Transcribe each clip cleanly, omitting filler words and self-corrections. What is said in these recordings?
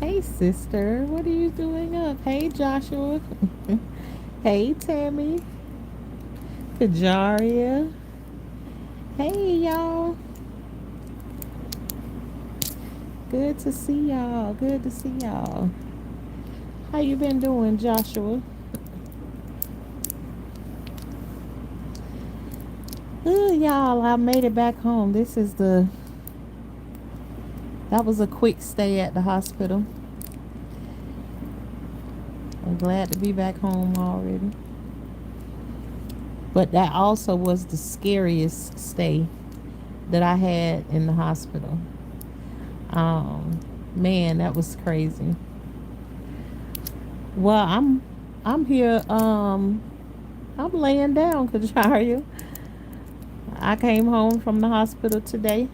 Hey, sister. What are you doing up? Hey, Joshua. Hey, Tammy. Kajaria. Hey, y'all. Good to see y'all. Good to see y'all. How you been doing, Joshua? Y'all, I made it back home. That was a quick stay at the hospital. I'm glad to be back home already. But that also was the scariest stay that I had in the hospital. Um, Man, that was crazy. Well, I'm here. I'm laying down, Kajaria. I came home from the hospital today.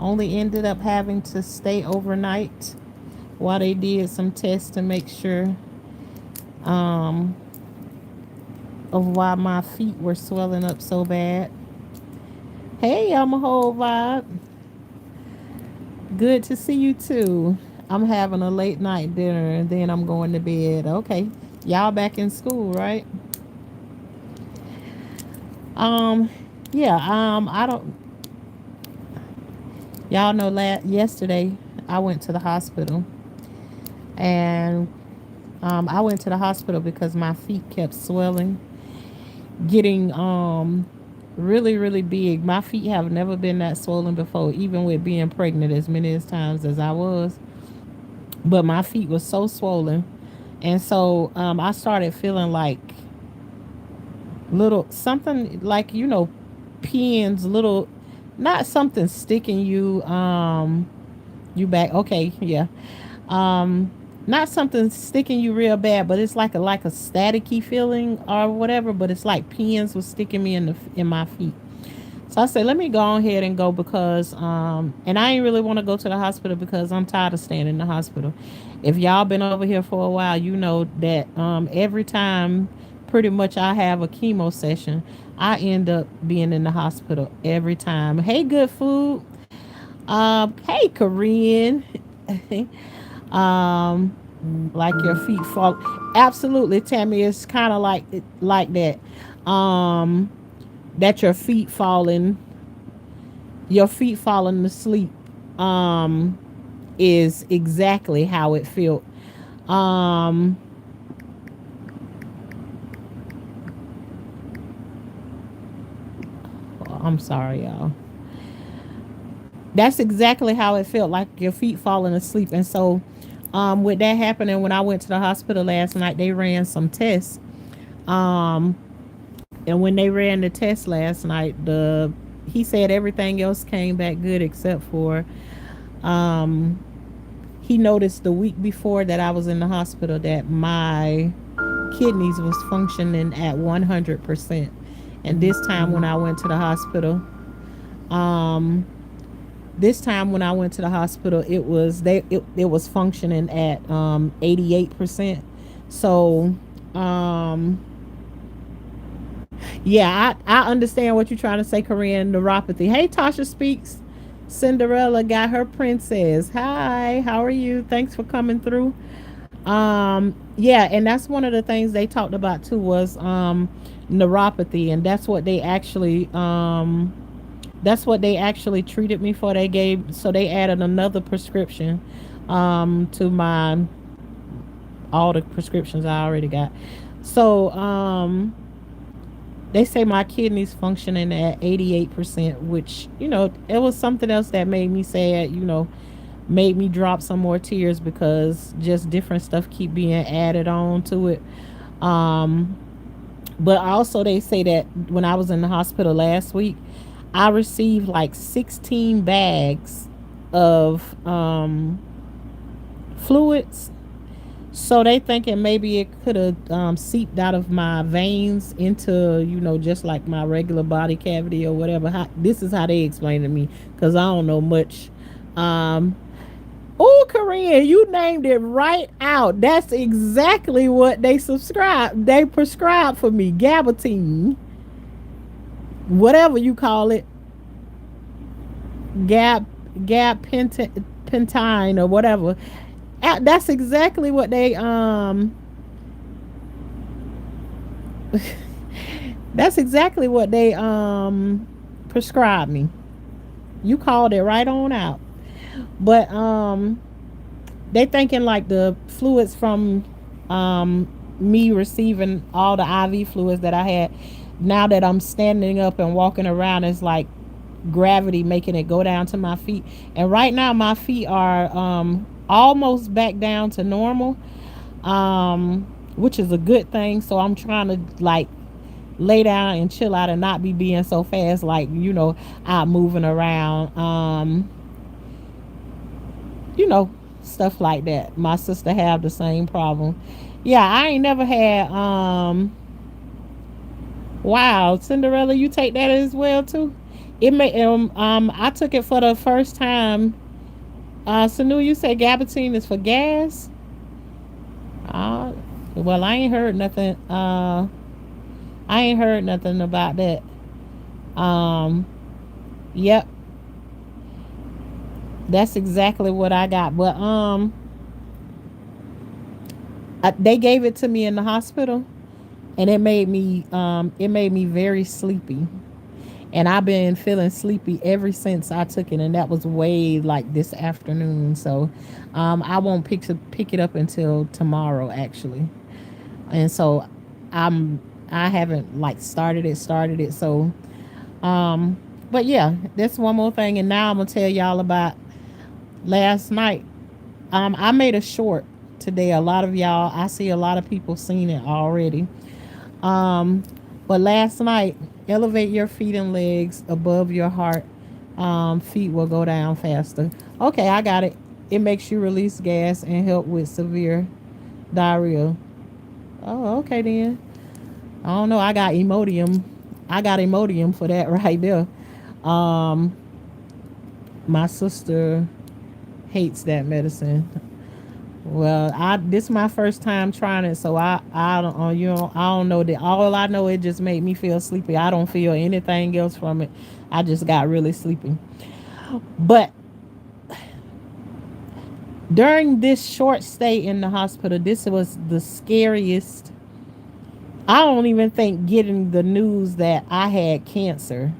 Only ended up having to stay overnight while they did some tests to make sure um, of why my feet were swelling up so bad. Hey, I'm a whole vibe. Good to see you too. I'm having a late night dinner and then I'm going to bed. Okay. Y'all back in school, right? Um yeah, I don't y'all know yesterday I went to the hospital and I went to the hospital because my feet kept swelling, getting really big. My feet have never been that swollen before, even with being pregnant as many as times as I was. But my feet was so swollen. And so I started feeling like little something like, pins, little, not something sticking you back. Okay, yeah. Um Not something sticking you real bad, but it's like a staticky feeling or whatever, but it's like pins was sticking me in my feet. So I said, let me go ahead and go because, and I ain't really want to go to the hospital because I'm tired of staying in the hospital. If y'all been over here for a while, you know that every time pretty much I have a chemo session, I end up being in the hospital every time. Hey, good food. Hey, Korean. um, like your feet fall. Absolutely, Tammy. It's kind of like that. Um, that your feet falling asleep um is exactly how it felt. um I'm sorry, y'all. That's exactly how it felt, like your feet falling asleep. And so with that happening, when I went to the hospital last night, they ran some tests. um and when they ran the test last night, the he said everything else came back good except for um he noticed the week before that I was in the hospital that my kidneys was functioning at 100%. And um this time when I went to the hospital, it was functioning at 88%. So um yeah, I understand what you're trying to say, Korean neuropathy. Hey, Tasha speaks. Cinderella got her princess. Hi, how are you? Thanks for coming through. Yeah, and that's one of the things they talked about too was neuropathy, and that's what they actually treated me for. They added another prescription to my all the prescriptions I already got. So they say my kidneys functioning at 88%, which, it was something else that made me sad, made me drop some more tears because just different stuff keep being added on to it. Um, but also they say that when I was in the hospital last week, I received like 16 bags of fluids. So they thinking maybe it could have seeped out of my veins into, just like my regular body cavity or whatever. This is how they explain to me because I don't know much. Um, Oh, Korean, you named it right out. That's exactly what they prescribe for me. Gabatine, whatever you call it. gap pentine or whatever. That's exactly what they that's exactly what they prescribed me. You called it right on out. But they thinking like the fluids from me receiving all the IV fluids that I had. Now that I'm standing up and walking around, it's like gravity making it go down to my feet. And right now my feet are almost back down to normal, which is a good thing. So I'm trying to like lay down and chill out and not be being so fast, like, out moving around. You know, stuff like that. My sister have the same problem. Yeah, I ain't never had wow, Cinderella, you take that as well too? It may I took it for the first time. Sanu, you said gabatine is for gas? Uh well, I ain't heard nothing. I ain't heard nothing about that. Um yep, that's exactly what I got. But they gave it to me in the hospital, and it made me very sleepy, and I've been feeling sleepy ever since I took it, and that was way like this afternoon. So I won't pick it up until tomorrow actually. And so I'm I haven't like started it. So but yeah, that's one more thing. And now I'm gonna tell y'all about last night. I made a short today. A lot of y'all, I see a lot of people seen it already. Um, but last night, elevate your feet and legs above your heart. Feet will go down faster. Okay, I got it. It makes you release gas and help with severe diarrhea. Oh, okay then. I don't know. I got Imodium. I got Imodium for that right there. Um, my sister hates that medicine. Well, I this is my first time trying it, so I don't I don't know that. All I know, it just made me feel sleepy. I don't feel anything else from it. I just got really sleepy. But during this short stay in the hospital, this was the scariest. I don't even think getting the news that I had cancer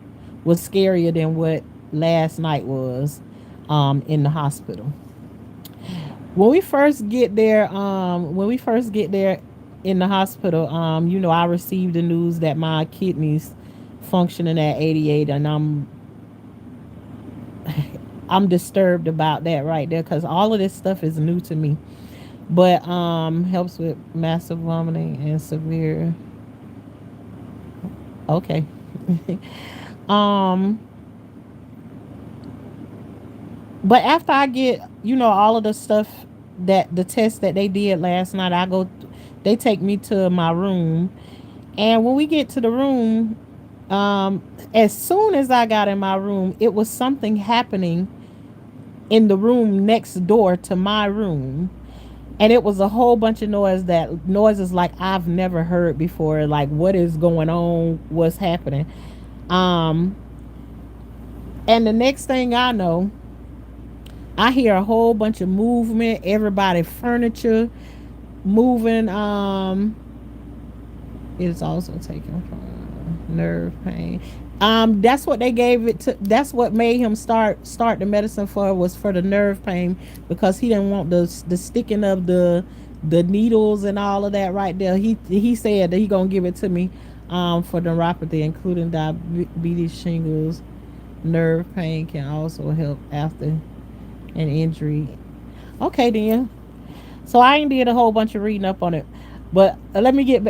was scarier than what last night was in the hospital. When we first get there in the hospital, I received the news that my kidneys functioning at 88, and I'm disturbed about that right there, because all of this stuff is new to me. But helps with massive vomiting and severe. Okay. um but after I get, all of the stuff, that the test that they did last night, they take me to my room. And when we get to the room, as soon as I got in my room, it was something happening in the room next door to my room. And it was a whole bunch of noises like I've never heard before. Like, what is going on? What's happening? Um, and the next thing I know, I hear a whole bunch of movement, everybody furniture moving. It is also taken from nerve pain. That's what they gave it to. That's what made him start the medicine for, was for the nerve pain, because he didn't want the sticking of the needles and all of that right there. He said that he gonna give it to me for neuropathy, including diabetes, shingles. Nerve pain can also help after an injury. Okay then. So I ain't did a whole bunch of reading up on it, but let me get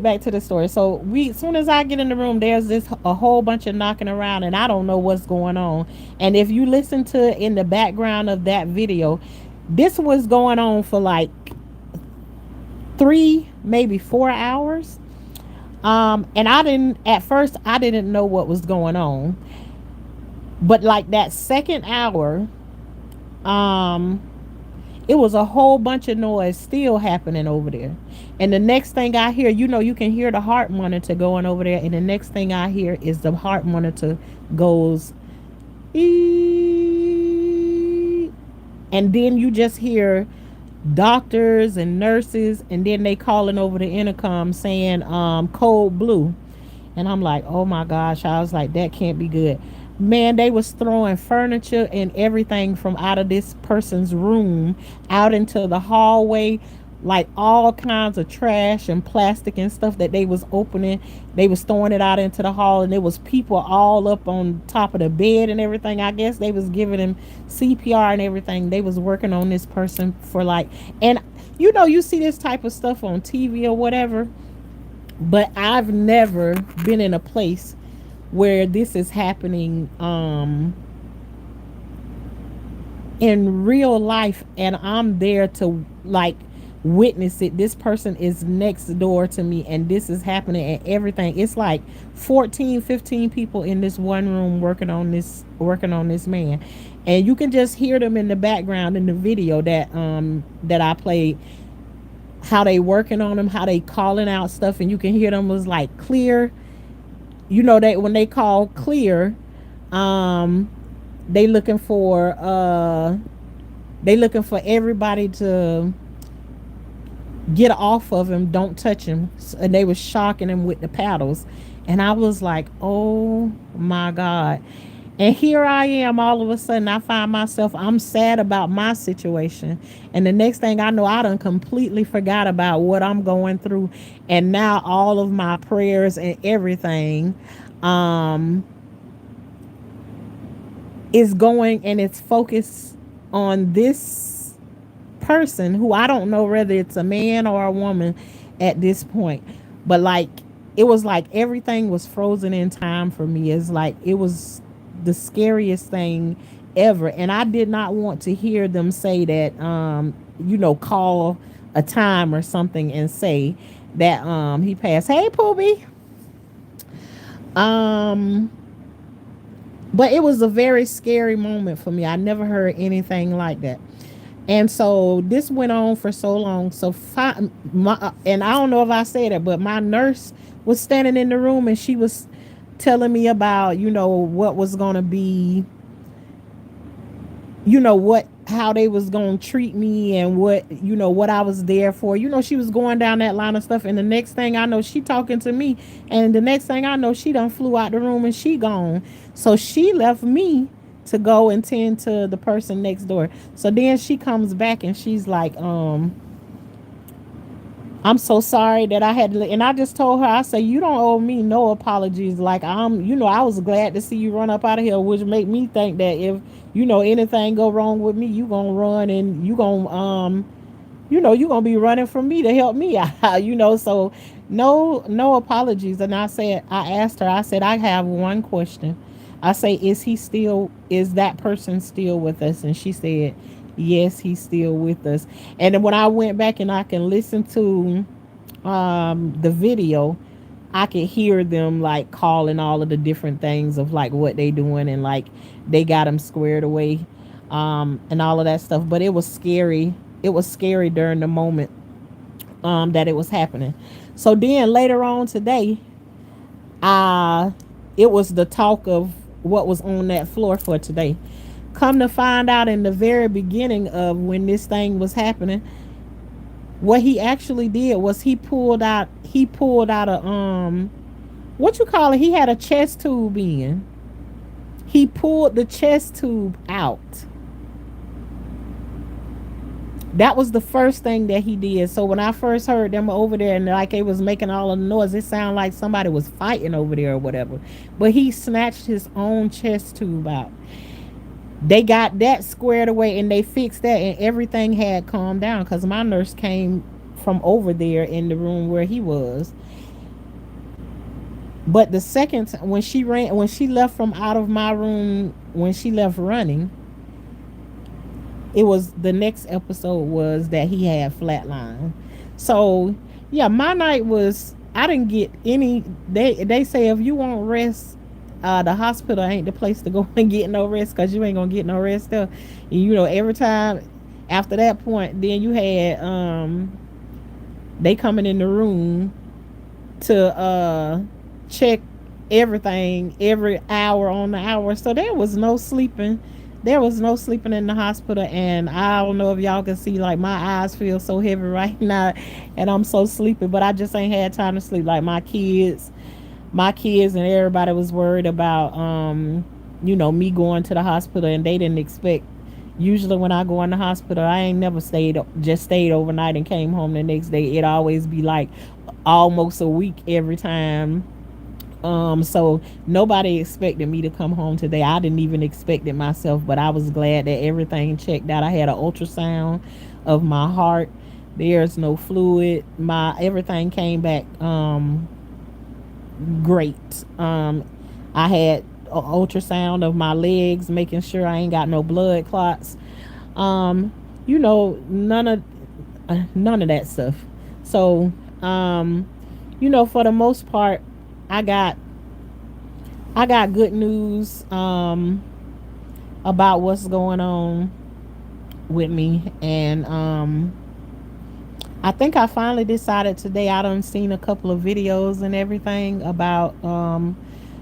back to the story. So as soon as I get in the room, there's this a whole bunch of knocking around, and I don't know what's going on. And if you listen to in the background of that video, this was going on for like 3, maybe 4 hours. And I didn't know what was going on, but like that second hour, um it was a whole bunch of noise still happening over there. And the next thing I hear, you can hear the heart monitor going over there. And the next thing I hear is the heart monitor goes, ee. And then you just hear doctors and nurses, and then they calling over the intercom saying cold blue. And I'm like, oh my gosh. I was like, that can't be good. Man, they was throwing furniture and everything from out of this person's room out into the hallway, like all kinds of trash and plastic and stuff that they was opening. They was throwing it out into the hall, and there was people all up on top of the bed and everything. I guess they was giving him CPR and everything. They was working on this person for like, and you see this type of stuff on TV or whatever, but I've never been in a place where this is happening in real life, and I'm there to like witness it. This person is next door to me, and this is happening, and everything. It's like 14, 15 people in this one room working on this man. And you can just hear them in the background in the video that I played, how they working on them, how they calling out stuff, and you can hear them was like clear. That when they call clear, um they looking for everybody to get off of him, don't touch him. And they was shocking him with the paddles. And I was like, oh my God. And here I am, all of a sudden I find myself, I'm sad about my situation. And the next thing I know, I done completely forgot about what I'm going through. And now all of my prayers and everything um is going, and it's focused on this person who I don't know whether it's a man or a woman at this point. But like, it was like everything was frozen in time for me. It's like it was the scariest thing ever. And I did not want to hear them say that call a time or something and say that he passed. Hey Poobie. Um but it was a very scary moment for me. I never heard anything like that. And so this went on for so long. So and I don't know if I said it, but my nurse was standing in the room, and she was telling me about what was going to be, what how they was going to treat me, and what I was there for. She was going down that line of stuff, and the next thing I know, she talking to me, and the next thing I know, she done flew out the room and she gone. So she left me to go and tend to the person next door. So then she comes back and she's like, I'm so sorry that I had to, and I just told her, I say, you don't owe me no apologies. Like, I was glad to see you run up out of here, which make me think that if, anything go wrong with me, you gonna run, and you gonna, you gonna be running from me to help me out, so no apologies. And I asked her, I said, I have one question. I say, is that person still with us? And she said, yes, he's still with us. And then when I went back and I can listen to the video, I could hear them like calling all of the different things of like what they doing, and like they got him squared away, and all of that stuff. But it was scary. It was scary during the moment that it was happening. So then later on today, uh, it was the talk of what was on that floor for today. Come to find out, in the very beginning of when this thing was happening, what he actually did was he pulled out a what you call it? He had a chest tube in. He pulled the chest tube out. That was the first thing that he did. So when I first heard them over there and like it was making all of the noise, it sounded like somebody was fighting over there or whatever. But he snatched his own chest tube out. They got that squared away and they fixed that, and everything had calmed down because my nurse came from over there in the room where he was. But the second when she left from out of my room, when she left running, it was the next episode was that he had flatline. So yeah, my night was, I didn't get any. They say if you want rest, the hospital ain't the place to go and get no rest, because you ain't gonna get no rest there. And, every time after that point, then you had they coming in the room to check everything every hour on the hour. So there was no sleeping There was no sleeping in the hospital, and I don't know if y'all can see, like, my eyes feel so heavy right now, and I'm so sleepy, but I just ain't had time to sleep. Like, my kids and everybody was worried about me going to the hospital, and they didn't expect. Usually when I go in the hospital, I ain't never stayed overnight and came home the next day. It always be like almost a week every time. So nobody expected me to come home today. I didn't even expect it myself, but I was glad that everything checked out. I had an ultrasound of my heart. There's no fluid. My everything came back great. I had an ultrasound of my legs, making sure I ain't got no blood clots. Um, none of that stuff. So, for the most part, I got I got good news about what's going on with me, and I think I finally decided today. I done seen a couple of videos and everything about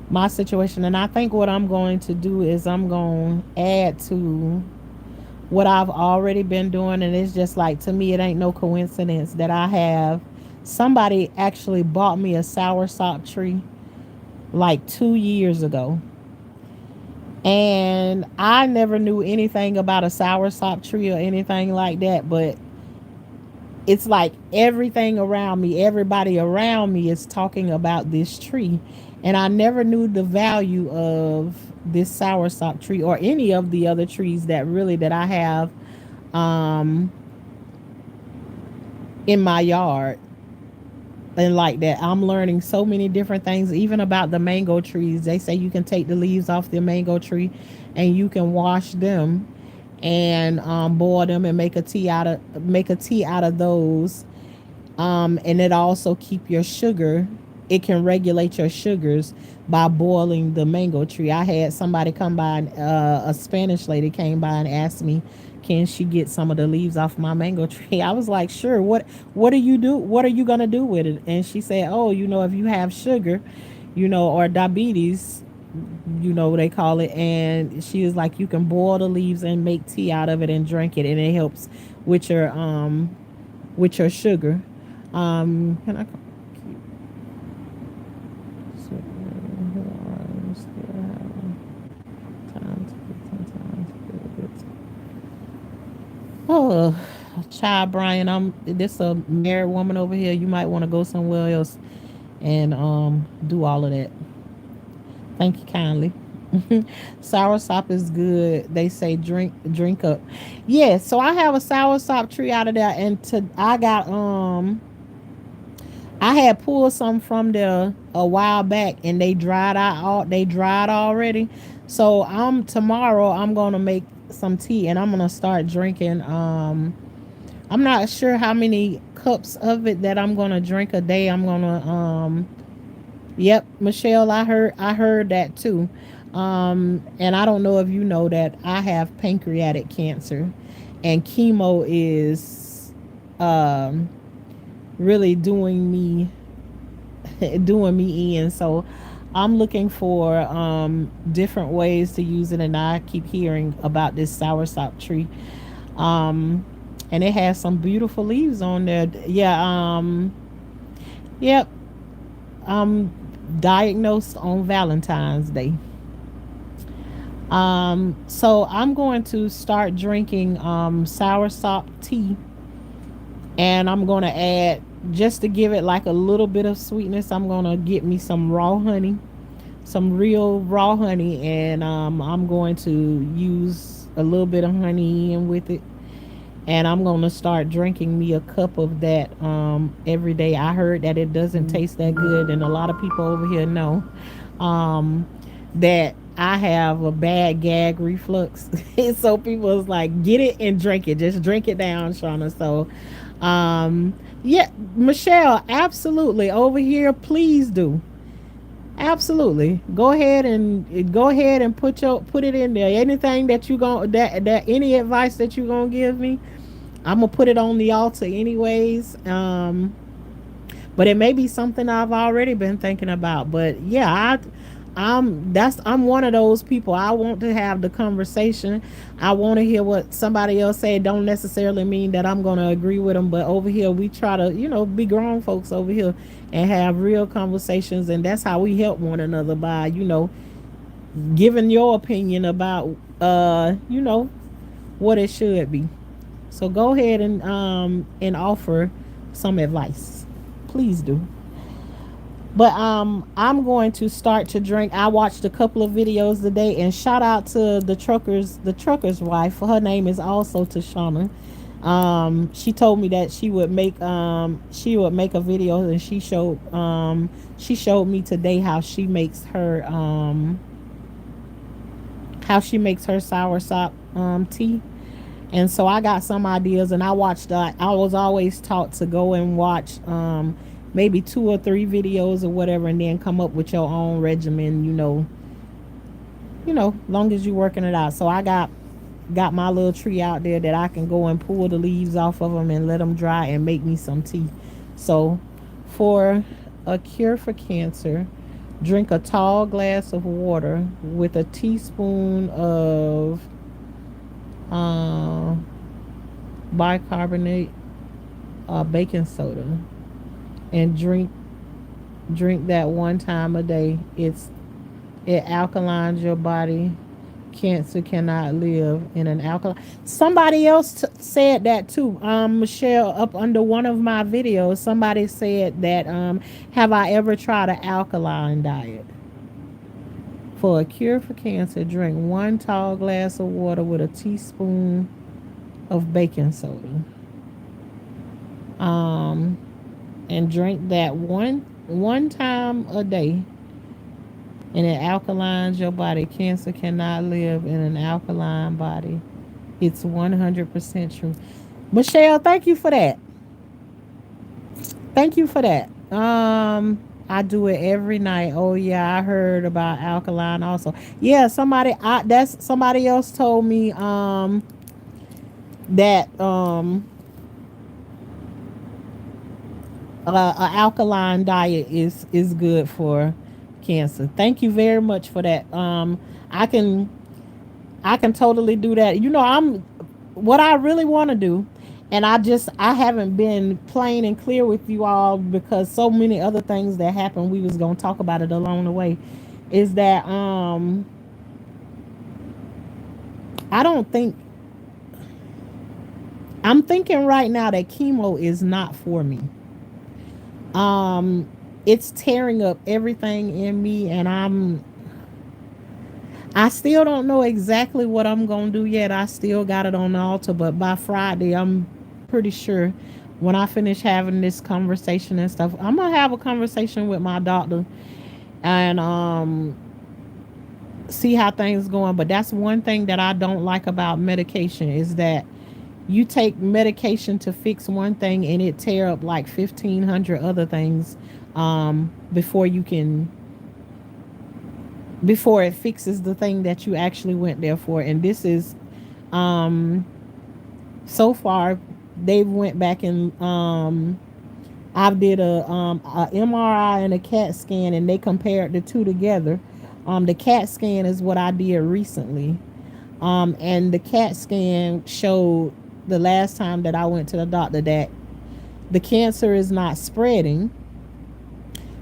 my situation, and I think what I'm going to do is I'm going to add to what I've already been doing, and it's just like, to me, it ain't no coincidence that I have somebody actually bought me a soursop tree like 2 years ago, and I never knew anything about a soursop tree or anything like that, but it's like everything around me, everybody around me is talking about this tree. And I never knew the value of this soursop tree or any of the other trees that I have um, in my yard. And like that, I'm learning so many different things, even about the mango trees. They say you can take the leaves off the mango tree and you can wash them and boil them and make a tea out of those. And it also keep your sugar. It can regulate your sugars by boiling the mango tree. I had somebody come by, and a Spanish lady came by and asked me, can she get some of the leaves off my mango tree? I was like, sure. What do you do? What are you gonna do with it? And she said, oh, if you have sugar, or diabetes, they call it. And she was like, you can boil the leaves and make tea out of it and drink it, and it helps with your sugar. Can I keep time to Oh, child, Brian, I'm this a married woman over here. You might want to go somewhere else and do all of that. Thank you kindly. Soursop is good. They say drink up. Yeah, so I have a soursop tree out of there, and I had pulled some from there a while back, and they dried already. So tomorrow I'm gonna make some tea, and I'm gonna start drinking. I'm not sure how many cups of it that I'm gonna drink a day. I'm gonna Yep, Michelle, I heard that too. And I don't know if you know that I have pancreatic cancer, and chemo is um really doing me in. So I'm looking for different ways to use it, and I keep hearing about this soursop tree. Um, and it has some beautiful leaves on there. Yeah. Yep. I'm diagnosed on Valentine's Day. So I'm going to start drinking soursop tea, and I'm going to add, just to give it like a little bit of sweetness, I'm going to get me some raw honey, some real raw honey, and I'm going to use a little bit of honey in with it, and I'm going to start drinking me a cup of that every day. I heard that it doesn't taste that good, and a lot of people over here know um, that I have a bad gag reflux. So people is like, get it and drink it. Just drink it down, Shauna. So, yeah, Michelle, absolutely. Over here, please do. Absolutely. Go ahead and put it in there. Anything that you going that any advice that you gonna give me, I'm gonna put it on the altar anyways. But it may be something I've already been thinking about. But yeah, I'm one of those people. I want to have the conversation. I want to hear what somebody else say. Don't necessarily mean that I'm going to agree with them, but over here we try to, be grown folks over here and have real conversations, and that's how we help one another by, giving your opinion about what it should be. So go ahead and offer some advice. Please do. But I'm going to start to drink. I watched a couple of videos today, and shout out to the trucker's wife. Her name is also Tashanna. She told me that she would make a video, and she showed me today how she makes her soursop tea. And so I got some ideas, and I was always taught to go and watch maybe 2 or 3 videos or whatever, and then come up with your own regimen, long as you're working it out. So I got my little tree out there that I can go and pull the leaves off of them and let them dry and make me some tea. So for a cure for cancer, drink a tall glass of water with a teaspoon of uh, bicarbonate baking soda, and drink that one time a day. It alkalines your body. Cancer cannot live in an alkaline. Somebody else said that too. Michelle, up under one of my videos, somebody said that have I ever tried an alkaline diet? For a cure for cancer, drink one tall glass of water with a teaspoon of baking soda. Um, and drink that one time a day, and it alkalines your body. Cancer cannot live in an alkaline body. It's 100% true. Michelle, thank you for that. Thank you for that. I do it every night. Oh yeah, I heard about alkaline also. Yeah, somebody else told me that a alkaline diet is good for cancer. Thank you very much for that. I can I can totally do that. I'm what I really want to do, and I haven't been plain and clear with you all because so many other things that happened. We was gonna talk about it along the way. Is that I don't think I'm thinking right now that chemo is not for me. Um, it's tearing up everything in me, and I still don't know exactly what I'm gonna do yet. I still got it on the altar, but by Friday, I'm pretty sure when I finish having this conversation and stuff, I'm gonna have a conversation with my doctor and see how things going. But that's one thing that I don't like about medication is that you take medication to fix one thing and it tear up like 1,500 other things before you can before it fixes the thing that you actually went there for. And this is um so far they went back and I did a MRI and a CAT scan, and they compared the two together. The CAT scan is what I did recently, and the CAT scan showed the last time that I went to the doctor that the cancer is not spreading,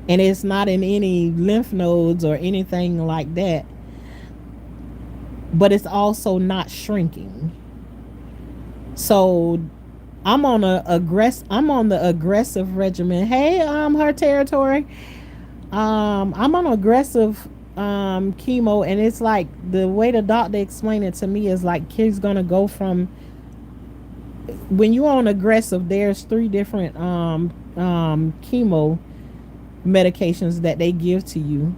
and it's not in any lymph nodes or anything like that, but it's also not shrinking. So I'm on the aggressive regimen. Hey, her territory. I'm on aggressive chemo, and it's like the way the doctor explained it to me is like kids gonna go from when you're on aggressive. There's three different chemo medications that they give to you,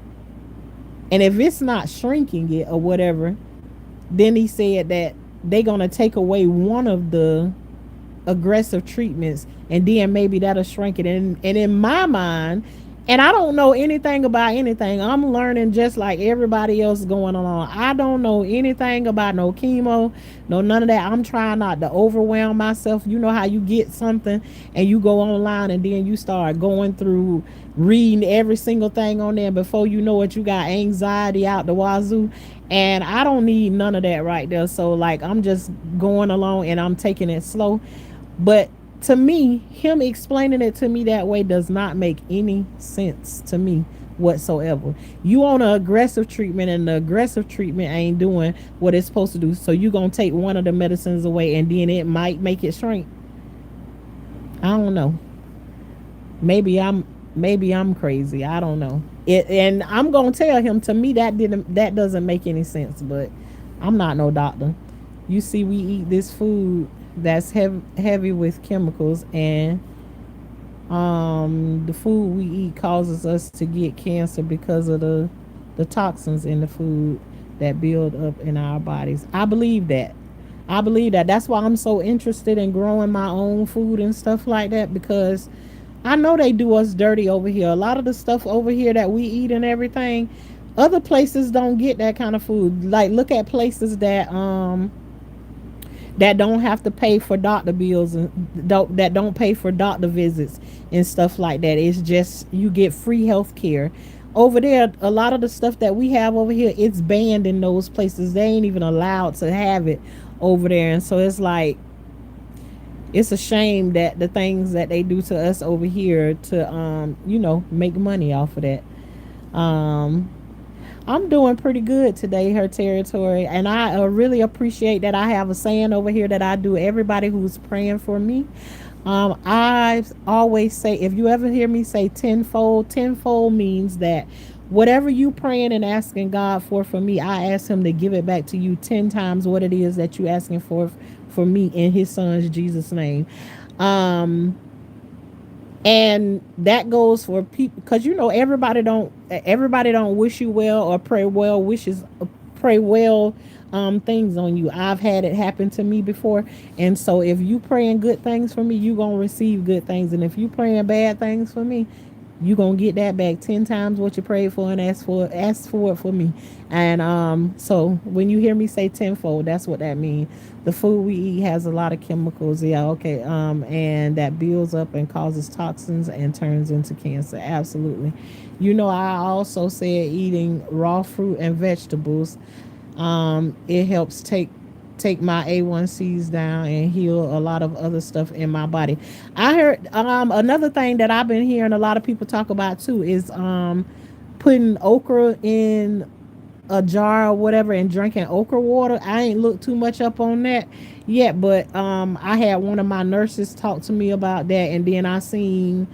and if it's not shrinking it or whatever, then he said that they gonna take away one of the aggressive treatments, and then maybe that'll shrink it. And in my mind, and I don't know anything about anything, I'm learning just like everybody else going along. I don't know anything about no chemo, no none of that. I'm trying not to overwhelm myself. You know how you get something and you go online and then you start going through reading every single thing on there. Before you know it, you got anxiety out the wazoo. And I don't need none of that right there. So like I'm just going along and I'm taking it slow. But to me, him explaining it to me that way does not make any sense to me whatsoever. You on an aggressive treatment and the aggressive treatment ain't doing what it's supposed to do. So you gonna take one of the medicines away and then it might make it shrink. I don't know. Maybe I'm crazy. I don't know. It, and I'm gonna tell him, to me that doesn't make any sense. But I'm not no doctor. You see, we eat this food that's heavy with chemicals, and the food we eat causes us to get cancer because of the toxins in the food that build up in our bodies. I believe that. I believe that. That's why I'm so interested in growing my own food and stuff like that, because I know they do us dirty over here. A lot of the stuff over here that we eat and everything, other places don't get that kind of food. Like look at places that don't have to pay for doctor bills and don't pay for doctor visits and stuff like that. It's just you get free health care. Over there, a lot of the stuff that we have over here, it's banned in those places. They ain't even allowed to have it over there. And so it's like it's a shame that the things that they do to us over here to make money off of that. Um I'm doing pretty good today, her territory, and I really appreciate that. I have a saying over here that I do. Everybody who's praying for me, I always say, if you ever hear me say tenfold, tenfold means that whatever you praying and asking God for me, I ask Him to give it back to you 10 times what it is that you asking for me in His Son's Jesus name. Um, and that goes for people, because everybody don't wish you well or pray well things on you. I've had it happen to me before. And so if you praying good things for me, you gonna receive good things. And if you praying bad things for me, you gonna get that back 10 times what you prayed for and ask for it for me. And so when you hear me say tenfold, that's what that means. The food we eat has a lot of chemicals, yeah, okay, and that builds up and causes toxins and turns into cancer. Absolutely. I also said eating raw fruit and vegetables, it helps take my A1Cs down and heal a lot of other stuff in my body. I heard another thing that I've been hearing a lot of people talk about too is putting okra in a jar or whatever and drinking okra water. I ain't looked too much up on that yet, but I had one of my nurses talk to me about that, and then I seen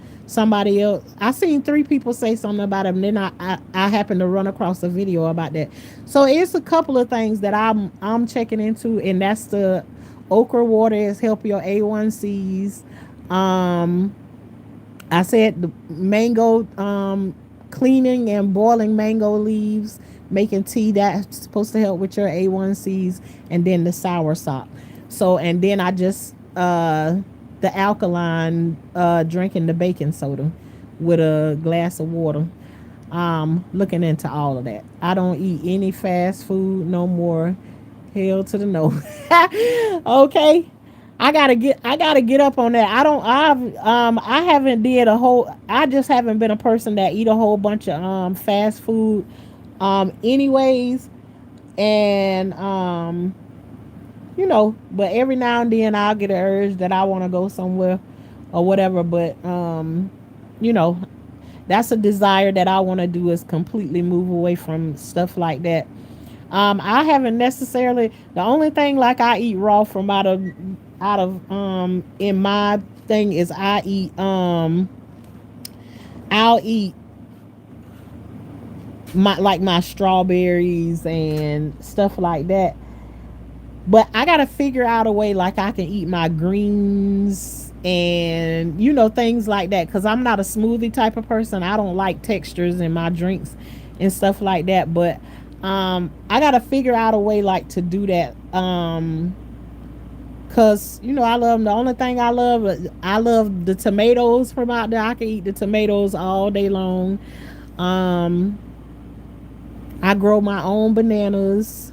three people say something about it, and then I happened to run across a video about that. So it's a couple of things that I'm checking into, and that's the okra water is help your A1Cs. um I said the mango, cleaning and boiling mango leaves, making tea, that's supposed to help with your A1Cs, and then the sour sop. So, and then I just, the alkaline, drinking the baking soda with a glass of water. Looking into all of that. I don't eat any fast food no more. Hell to the no. Okay. I gotta get up on that. I haven't did a whole I just haven't been a person that eat a whole bunch of fast food anyways. And but every now and then I'll get an urge that I want to go somewhere or whatever. But you know, that's a desire that I want to do, is completely move away from stuff like that. I haven't necessarily. The only thing like I eat raw from out of in my thing is I'll eat my strawberries and stuff like that. But I gotta figure out a way like I can eat my greens and things like that, because I'm not a smoothie type of person. I don't like textures in my drinks and stuff like that. But I gotta figure out a way like to do that. Cause I love the only thing I love the tomatoes from out there. I can eat the tomatoes all day long. Um, I grow my own bananas,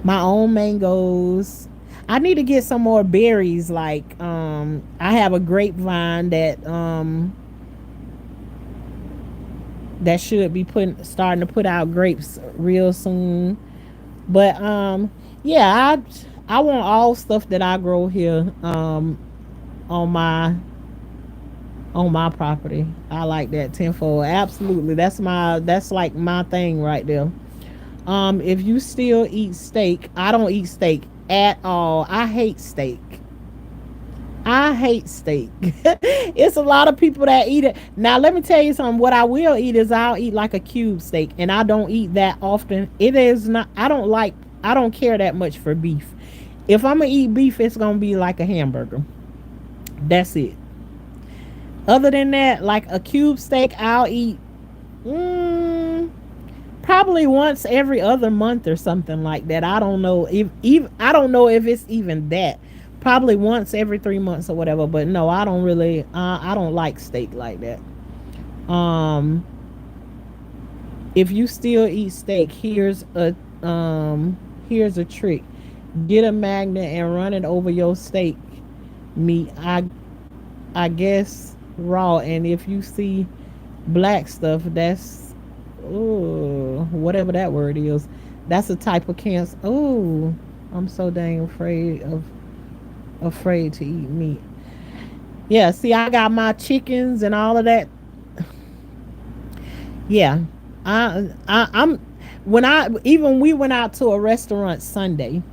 my own mangoes. I need to get some more berries. Like I have a grapevine that that should be putting starting to put out grapes real soon. But yeah, I want all stuff that I grow here on my on my property. I like that tenfold. Absolutely. That's like my thing right there. If you still eat steak, I don't eat steak at all. I hate steak. I hate steak. It's a lot of people that eat it. Now, let me tell you something. What I will eat is I'll eat like a cube steak, and I don't eat that often. It is not, I don't care that much for beef. If I'm going to eat beef, it's going to be like a hamburger. That's it. Other than that, like a cube steak, I'll eat mm, probably once every other month or something like that. I don't know if even I don't know if it's even that. Probably once every 3 months or whatever. But no, I don't really. I don't like steak like that. Um, if you still eat steak, here's a trick. Get a magnet and run it over your steak meat. I guess raw. And if you see black stuff, that's whatever that word is. That's a type of cancer. Oh, I'm so dang afraid to eat meat. Yeah, see, I got my chickens and all of that. Yeah, I'm when I even we went out to a restaurant Sunday.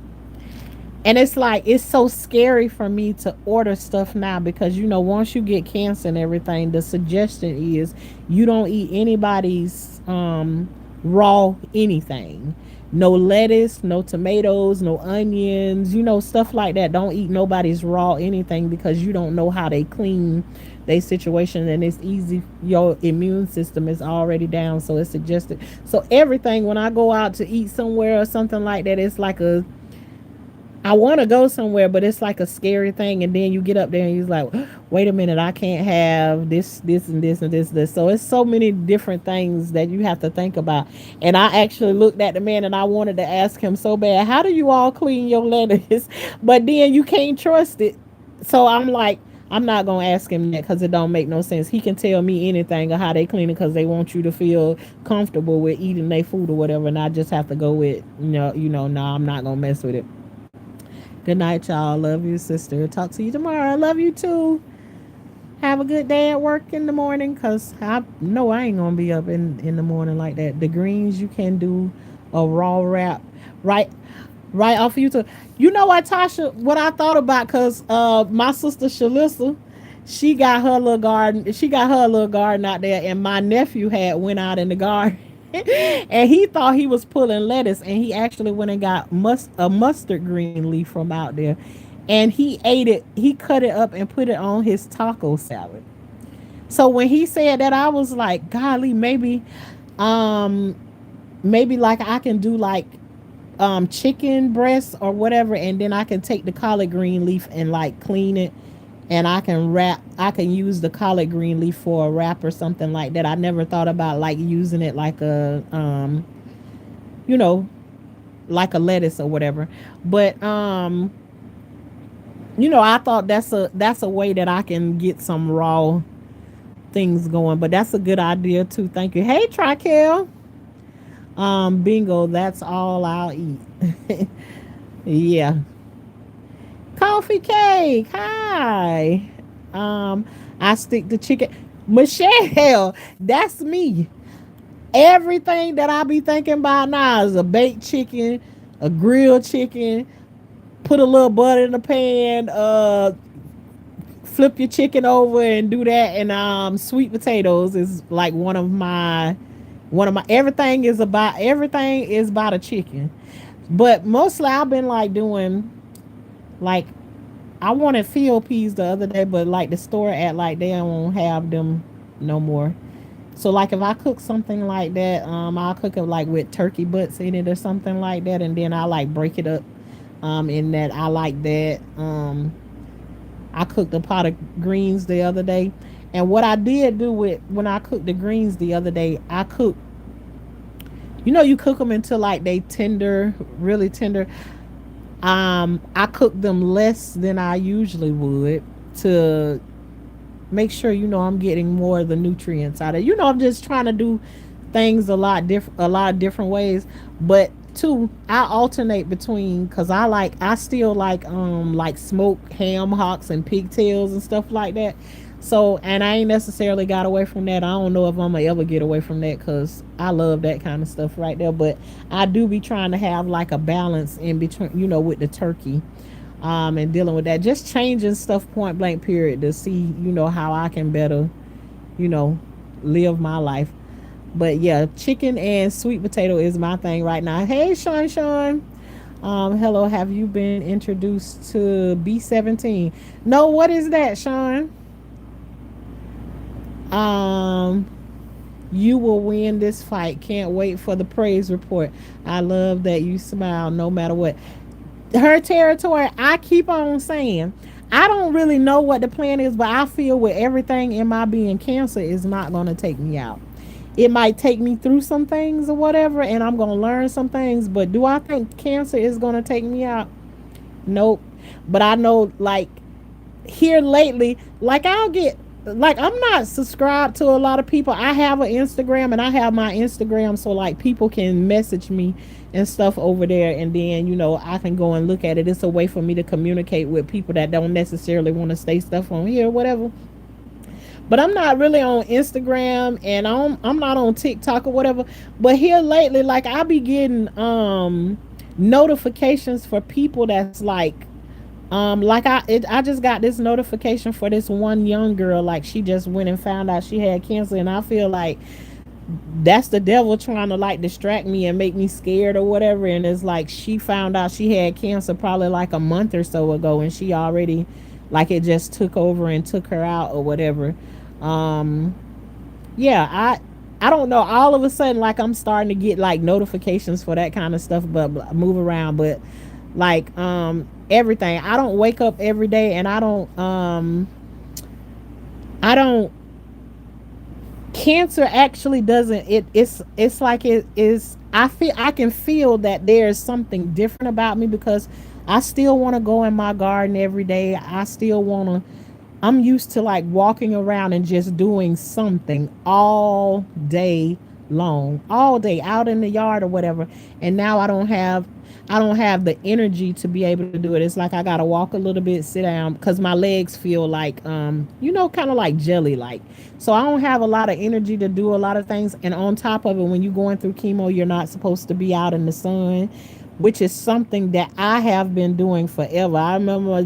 And it's like it's so scary for me to order stuff now because once you get cancer and everything, the suggestion is you don't eat anybody's raw anything. No lettuce, no tomatoes, no onions, stuff like that. Don't eat nobody's raw anything because you don't know how they clean their situation, and it's easy. Your immune system is already down, so it's suggested. So everything when I go out to eat somewhere or something like that, it's like I want to go somewhere, but it's like a scary thing. And then you get up there and you're like, wait a minute, I can't have this, and this, and this. So it's so many different things that you have to think about. And I actually looked at the man and I wanted to ask him so bad, how do you all clean your lettuce? But then you can't trust it. So I'm like, I'm not going to ask him that because it don't make no sense. He can tell me anything of how they clean it because they want you to feel comfortable with eating their food or whatever. And I just have to go with, no, I'm not going to mess with it. Good night, y'all. Love you, sister. Talk to you tomorrow. I love you too. Have a good day at work in the morning because I know I ain't going to be up in the morning like that. The greens, you can do a raw wrap right right off of YouTube. You know what, Tasha? What I thought about because my sister Shalissa, she got her little garden. She got her little garden out there, and my nephew had went out in the garden. And he thought he was pulling lettuce, and he actually went and got a mustard green leaf from out there, and he ate it. He cut it up and put it on his taco salad. So when he said that, I was like, golly, um, maybe like I can do like chicken breast or whatever, and then I can take the collard green leaf and like clean it, and I can use the collard green leaf for a wrap or something like that. I never thought about like using it like a you know like a lettuce or whatever. But I thought that's a way that I can get some raw things going. But that's a good idea too. Thank you. Hey, Trikel. Bingo, that's all I'll eat. Yeah. Coffee cake. Hi. I stick to chicken. Michelle, that's me. Everything that I be thinking about now is a baked chicken, a grilled chicken, put a little butter in the pan, flip your chicken over and do that, and sweet potatoes is like one of my everything is about a chicken. But mostly I've been like doing like I wanted field peas the other day, but like the store at like they don't have them no more. So like if I cook something like that, I'll cook it like with turkey butts in it or something like that, and then I like break it up. In that I like that. I cooked a pot of greens the other day, and what I did do with when I cooked the greens the other day, I cooked. You cook them until like they tender, really tender. I cook them less than I usually would to make sure I'm getting more of the nutrients out of it. I'm just trying to do things a lot of different ways. But two, I alternate between, because I still like smoked ham hocks and pigtails and stuff like that. So, and I ain't necessarily got away from that. I don't know if I'm gonna ever get away from that, because I love that kind of stuff right there. But I do be trying to have like a balance in between, with the turkey, and dealing with that, just changing stuff point blank period, to see how I can better you know live my life. But yeah, chicken and sweet potato is my thing right now. Hey, Sean. Hello. Have you been introduced to B17? No. What is that, Sean? Um, you will win this fight. Can't wait for the praise report. I love that you smile no matter what. Her territory, I keep on saying, I don't really know what the plan is, but I feel with everything in my being, cancer is not going to take me out. It might take me through some things or whatever, and I'm going to learn some things, but do I think cancer is going to take me out? Nope. But I know, like, here lately, like, I'll get, like, I'm not subscribed to a lot of people. I have an Instagram, and I have my Instagram so like people can message me and stuff over there, and then I can go and look at it. It's a way for me to communicate with people that don't necessarily want to stay stuff on here or whatever. But I'm not really on Instagram, and I'm not on TikTok or whatever. But here lately, like, I be getting notifications for people that's like I just got this notification for this one young girl. Like, she just went and found out she had cancer, and I feel like that's the devil trying to like distract me and make me scared or whatever. And it's like she found out she had cancer probably like a month or so ago, and she already, like, it just took over and took her out or whatever. um yeah, I don't know, all of a sudden, like, I'm starting to get like notifications for that kind of stuff, but move around. But like, everything, I don't wake up every day, and I don't cancer actually doesn't, it's like it is, I can feel that there's something different about me, because I still want to go in my garden every day. I still want to, I'm used to like walking around and just doing something all day long, all day out in the yard or whatever. And now I don't have the energy to be able to do it. It's like I gotta walk a little bit, sit down, because my legs feel like, kind of like jelly like. So I don't have a lot of energy to do a lot of things. And on top of it, when you're going through chemo, you're not supposed to be out in the sun, which is something that I have been doing forever. I remember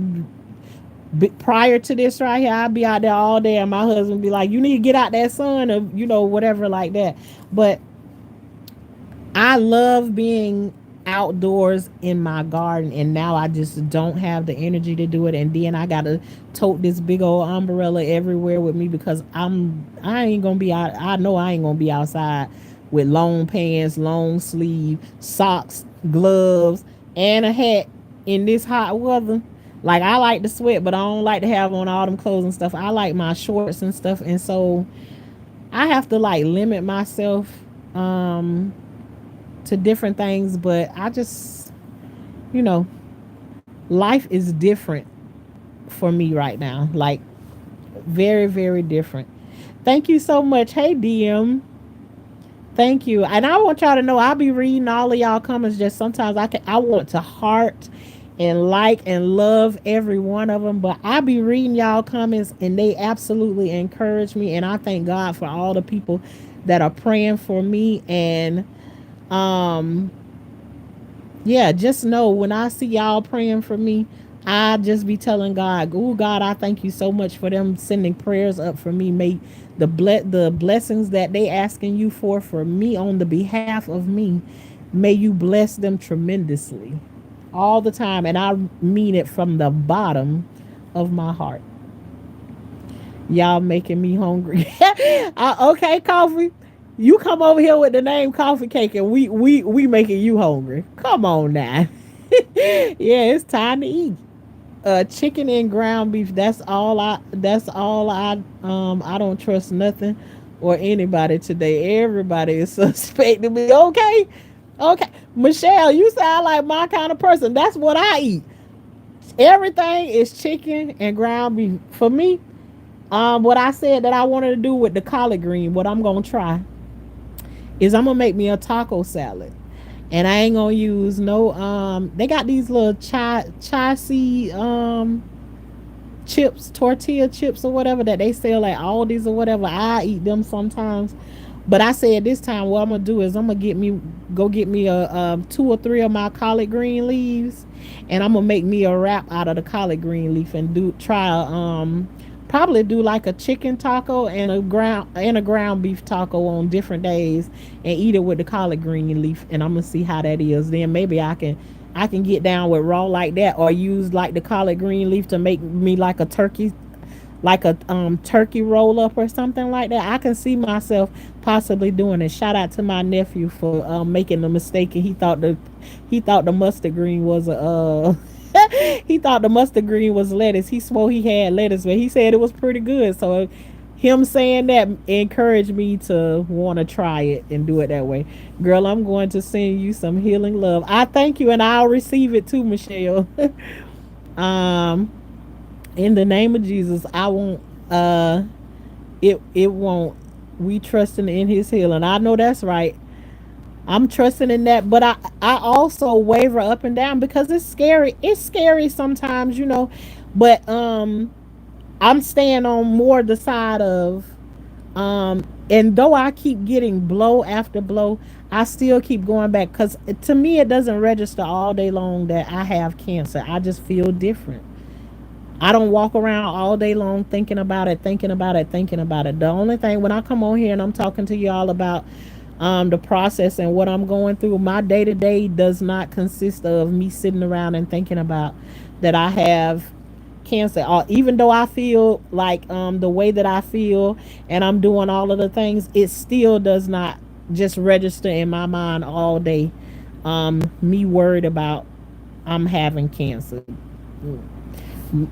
prior to this right here, I'd be out there all day, and my husband be like, "You need to get out that sun," or whatever like that. But I love being outdoors in my garden, and now I just don't have the energy to do it. And then I gotta tote this big old umbrella everywhere with me, because I ain't gonna be out. I know I ain't gonna be outside with long pants, long sleeve, socks, gloves, and a hat in this hot weather. Like, I like to sweat, but I don't like to have on all them clothes and stuff. I like my shorts and stuff, and so I have to like limit myself um to different things. But I just, you know, life is different for me right now. Like, very, very different. Thank you so much. Hey, DM. Thank you. And I want y'all to know, I'll be reading all of y'all comments. Just sometimes I want to heart and like and love every one of them. But I be reading y'all comments, and they absolutely encourage me. And I thank God for all the people that are praying for me. And um yeah, just know, when I see y'all praying for me, I just be telling God, "Oh God, I thank you so much for them sending prayers up for me. May the blessings that they asking you for me on the behalf of me, may you bless them tremendously all the time." And I mean it from the bottom of my heart. Y'all making me hungry. Okay, coffee. You come over here with the name Coffee Cake, and we making you hungry. Come on now. Yeah, it's time to eat. Chicken and ground beef. I don't trust nothing or anybody today. Everybody is suspecting me. Okay. Okay. Michelle, you sound like my kind of person. That's what I eat. Everything is chicken and ground beef. For me, What I said that I wanted to do with the collard green, what I'm gonna try is I'm gonna make me a taco salad. And I ain't gonna use no they got these little chai seed chips, tortilla chips or whatever that they sell at Aldi's or whatever. I eat them sometimes. But I said this time what I'm gonna do is I'm gonna go get me a two or three of my collard green leaves, and I'm gonna make me a wrap out of the collard green leaf and do try probably do like a chicken taco and a ground beef taco on different days and eat it with the collard green leaf, and I'm gonna see how that is. Then maybe I can get down with raw like that, or use like the collard green leaf to make me like a turkey roll up or something like that. I can see myself possibly doing it. Shout out to my nephew for making the mistake, and he thought the mustard green was a he thought the mustard green was lettuce. He swore he had lettuce, but he said it was pretty good. So him saying that encouraged me to want to try it and do it that way. Girl, I'm going to send you some healing love. I thank you, and I'll receive it too, Michelle. um in the name of Jesus, I won't it won't. We trusting in his healing. I know that's right. I'm trusting in that, but I also waver up and down because it's scary. It's scary sometimes, But I'm staying on more the side of and though I keep getting blow after blow, I still keep going back cuz to me it doesn't register all day long that I have cancer. I just feel different. I don't walk around all day long thinking about it, thinking about it, thinking about it. The only thing when I come on here and I'm talking to y'all about the process and what I'm going through, my day to day does not consist of me sitting around and thinking about that I have cancer. Or even though I feel like the way that I feel and I'm doing all of the things, it still does not just register in my mind all day. Me worried about I'm having cancer.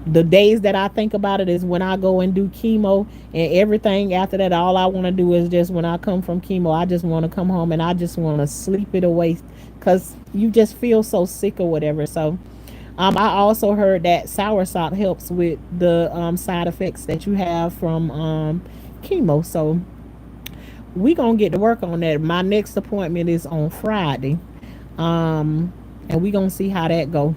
The days that I think about it is when I go and do chemo, and everything after that, all I want to do is just when I come from chemo, I just want to come home and I just want to sleep it away because you just feel so sick or whatever. So I also heard that soursop helps with the side effects that you have from chemo. So we gonna get to work on that. My next appointment is on Friday, and we gonna see how that go.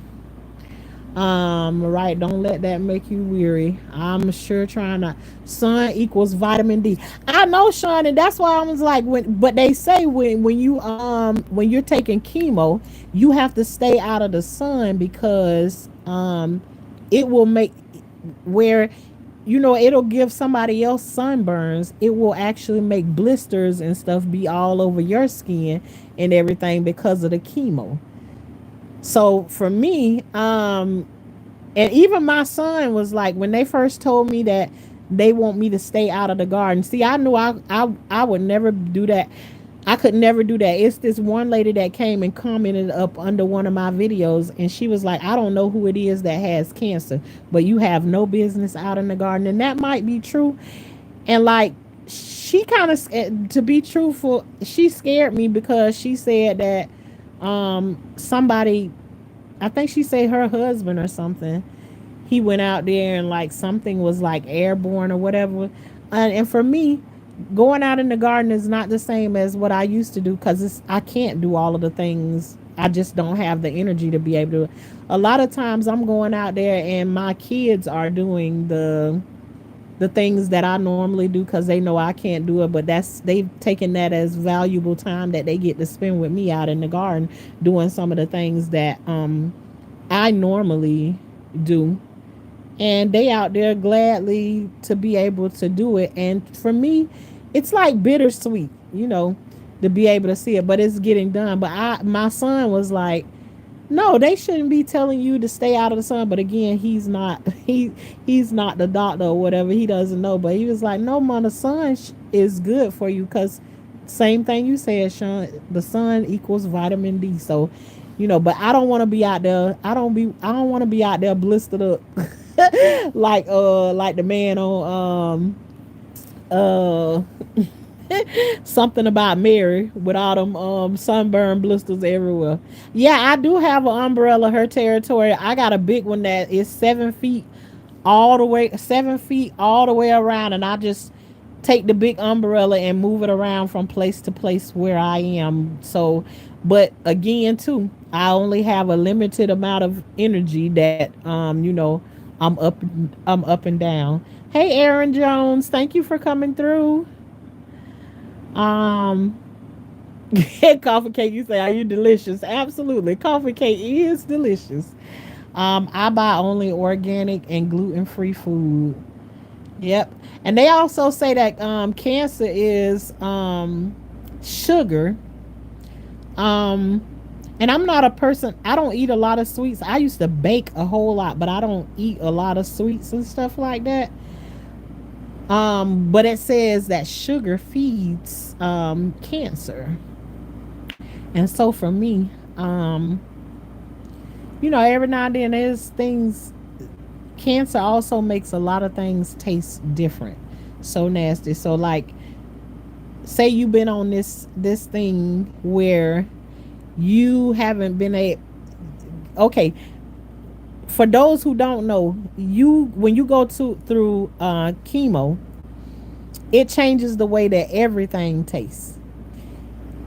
Right, don't let that make you weary. I'm sure trying to sun equals vitamin D. I know, Sean, and that's why I was like but they say when you're taking chemo, you have to stay out of the sun because it will make where it'll give somebody else sunburns. It will actually make blisters and stuff be all over your skin and everything because of the chemo. So for me, and even my son was like, when they first told me that they want me to stay out of the garden. See, I knew I would never do that. I could never do that. It's this one lady that came and commented up under one of my videos, and she was like, I don't know who it is that has cancer, but you have no business out in the garden. And that might be true. And like, she kind of, to be truthful, she scared me because she said that somebody, I think she said her husband or something, he went out there and like something was like airborne or whatever. And for me, going out in the garden is not the same as what I used to do because I can't do all of the things. I just don't have the energy to be able to. A lot of times I'm going out there and my kids are doing the things that I normally do because they know I can't do it. But they've taken that as valuable time that they get to spend with me out in the garden doing some of the things that I normally do, and they out there gladly to be able to do it. And for me, it's like bittersweet, to be able to see it, but it's getting done. But my son was like, no, they shouldn't be telling you to stay out of the sun. But again, he's not the doctor or whatever. He doesn't know. But he was like, no, man, the sun is good for you because same thing you said, Sean. The sun equals vitamin D. So, but I don't want to be out there. I don't want to be out there blistered up like the man on uh something about Mary with all them sunburn blisters everywhere. Yeah, I do have an umbrella, her territory. I got a big one that is 7 feet all the way 7 feet all the way around, and I just take the big umbrella and move it around from place to place where I am. So, but again, too, I only have a limited amount of energy that I'm up and down. Hey, Aaron Jones, thank you for coming through. Um, Coffee cake, you say, are you delicious? Absolutely, coffee cake is delicious. I buy only organic and gluten free food. Yep. And they also say that cancer is sugar. Um, and I'm not a person, I don't eat a lot of sweets. I used to bake a whole lot, but I don't eat a lot of sweets and stuff like that. But it says that sugar feeds cancer. And so for me, every now and then there's things, cancer also makes a lot of things taste different. So nasty. So like, say you've been on this thing where you haven't been a okay, for those who don't know, you when you go to through chemo, it changes the way that everything tastes.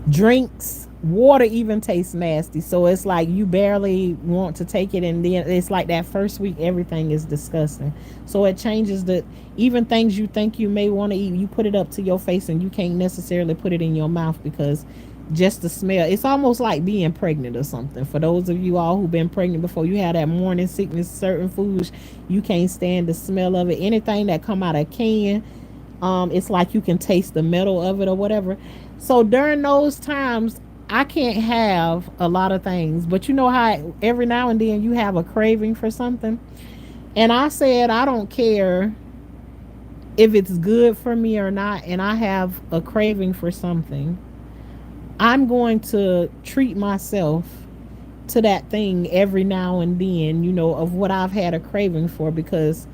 Drinks, water even tastes nasty. So it's like you barely want to take it, and then it's like that first week everything is disgusting. So it changes the even things you think you may want to eat, you put it up to your face and you can't necessarily put it in your mouth because just the smell. It's almost like being pregnant or something. For those of you all who've been pregnant before, you have that morning sickness. Certain foods you can't stand the smell of it. Anything that come out of can, it's like you can taste the metal of it or whatever. So during those times, I can't have a lot of things, but you know how every now and then you have a craving for something. And I said I don't care if it's good for me or not, and I have a craving for something, I'm going to treat myself to that thing every now and then, of what I've had a craving for, because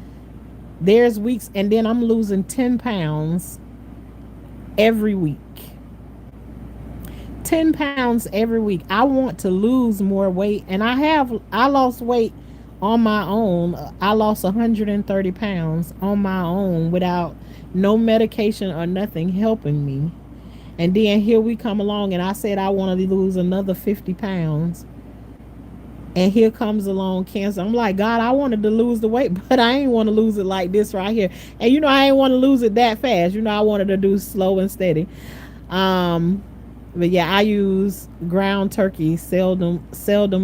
there's weeks, and then I'm losing 10 pounds every week. 10 pounds every week. I want to lose more weight, and I lost weight on my own. I lost 130 pounds on my own without no medication or nothing helping me. And then here we come along, and I said I want to lose another 50 pounds. And here comes along cancer. I'm like, God, I wanted to lose the weight, but I ain't want to lose it like this right here. And I ain't want to lose it that fast. I wanted to do slow and steady. Um, but yeah, I use ground turkey, seldom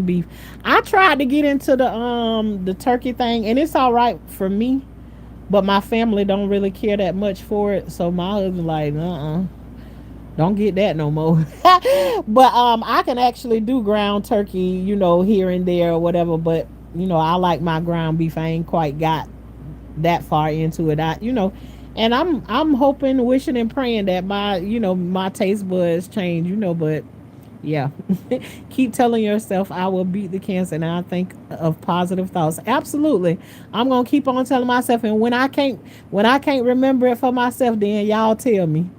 beef. I tried to get into the turkey thing, and it's all right for me, but my family don't really care that much for it. So my husband like, don't get that no more. But I can actually do ground turkey, here and there or whatever. But I like my ground beef. I ain't quite got that far into it. And I'm hoping, wishing, and praying that my taste buds change. But yeah, keep telling yourself I will beat the cancer, and I think of positive thoughts. Absolutely, I'm gonna keep on telling myself. And when I can't remember it for myself, then y'all tell me,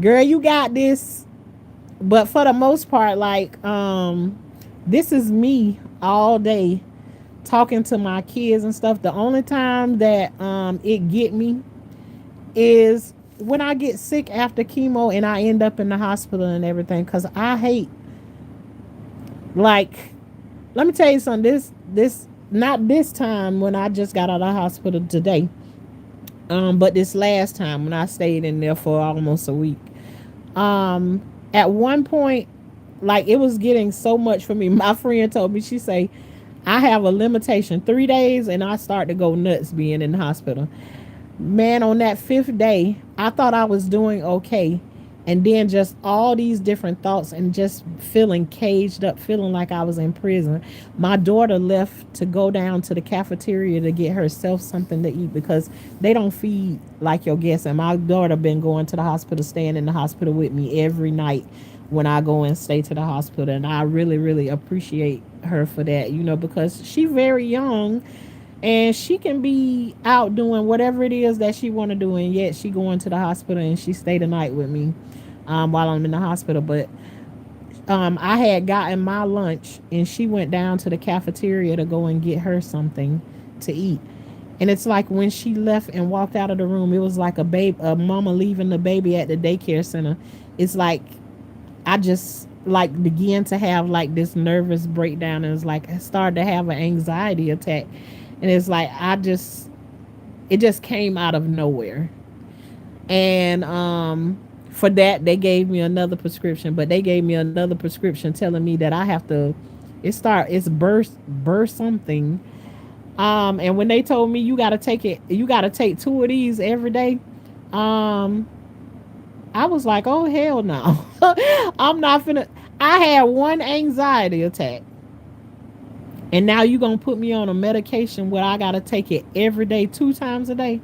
girl, you got this. But for the most part, like, this is me all day talking to my kids and stuff. The only time that it get me is when I get sick after chemo and I end up in the hospital and everything, because I hate, like, let me tell you something. This not this time when I just got out of the hospital today, but this last time when I stayed in there for almost a week. At one point, like, it was getting so much for me. My friend told me, she say, I have a limitation, 3 days, and I start to go nuts being in the hospital. Man, on that fifth day, I thought I was doing okay. And then just all these different thoughts and just feeling caged up, feeling like I was in prison. My daughter left to go down to the cafeteria to get herself something to eat because they don't feed like your guests. And my daughter been going to the hospital, staying in the hospital with me every night when I go and stay to the hospital. And I really, really appreciate her for that, because she very young and she can be out doing whatever it is that she want to do, and yet she going to the hospital and she stay the night with me while I'm in the hospital. But I had gotten my lunch and she went down to the cafeteria to go and get her something to eat. And it's like when she left and walked out of the room, it was like a mama leaving the baby at the daycare center. It's like I just like began to have like this nervous breakdown, and it's like I started to have an anxiety attack. And it's like it just came out of nowhere. And for that they gave me another prescription, but they gave me another prescription telling me that I have to it's burst something. And when they told me you gotta take two of these every day, um, I was like, oh hell no. I'm not finna. I had one anxiety attack, and now you gonna put me on a medication where I gotta take it every day, 2 times a day?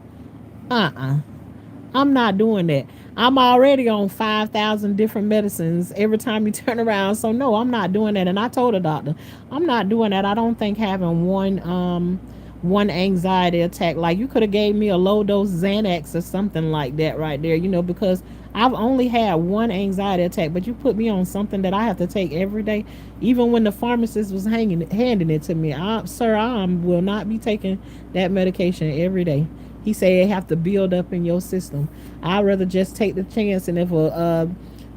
I'm not doing that. I'm already on 5,000 different medicines every time you turn around. So no, I'm not doing that. And I told the doctor, I'm not doing that. I don't think having one anxiety attack, like you could have gave me a low dose Xanax or something like that right there, because I've only had one anxiety attack, but you put me on something that I have to take every day. Even when the pharmacist was handing it to me, sir, I will not be taking that medication every day. He said it have to build up in your system. I'd rather just take the chance, and if a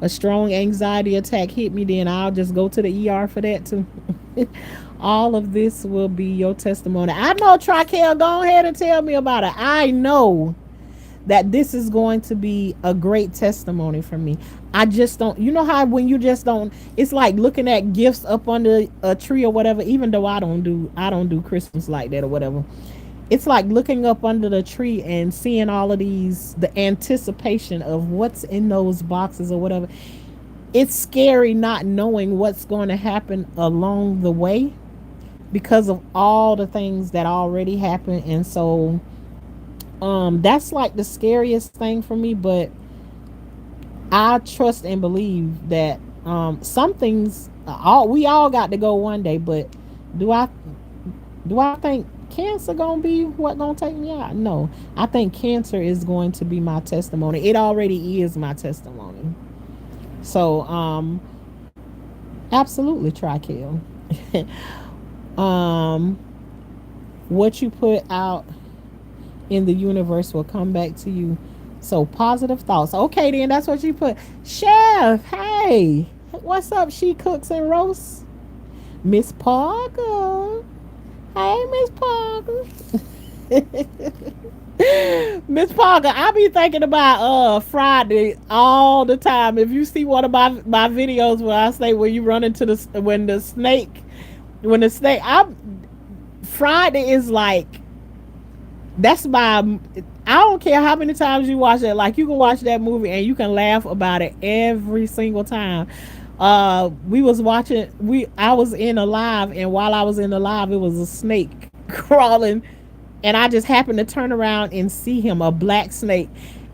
strong anxiety attack hit me, then I'll just go to the ER for that too. All of this will be your testimony. I know, Trikel, go ahead and tell me about it. I know that this is going to be a great testimony for me. I just don't, you know how when you just don't, it's like looking at gifts up under a tree or whatever. Even though I don't do Christmas like that or whatever, it's like looking up under the tree and seeing all of the anticipation of what's in those boxes or whatever. It's scary not knowing what's going to happen along the way because of all the things that already happened. And so that's like the scariest thing for me. But I trust and believe that some things, we all got to go one day. But do I do I think cancer gonna be what gonna take me out? No, I think cancer is going to be my testimony. It already is my testimony. So absolutely, try kill. um what you put out in the universe will come back to you. So positive thoughts. Okay, then that's what you put. Chef, hey, what's up? She cooks and roasts. Miss Parker. Hey, Miss Parker. Miss Parker, I be thinking about Friday all the time. If you see one of my videos where I say when you run into when the snake, Friday is like that's my. I don't care how many times you watch it. Like you can watch that movie and you can laugh about it every single time. We was watching. I was in a live, and while I was in the live, it was a snake crawling, and I just happened to turn around and see him, a black snake.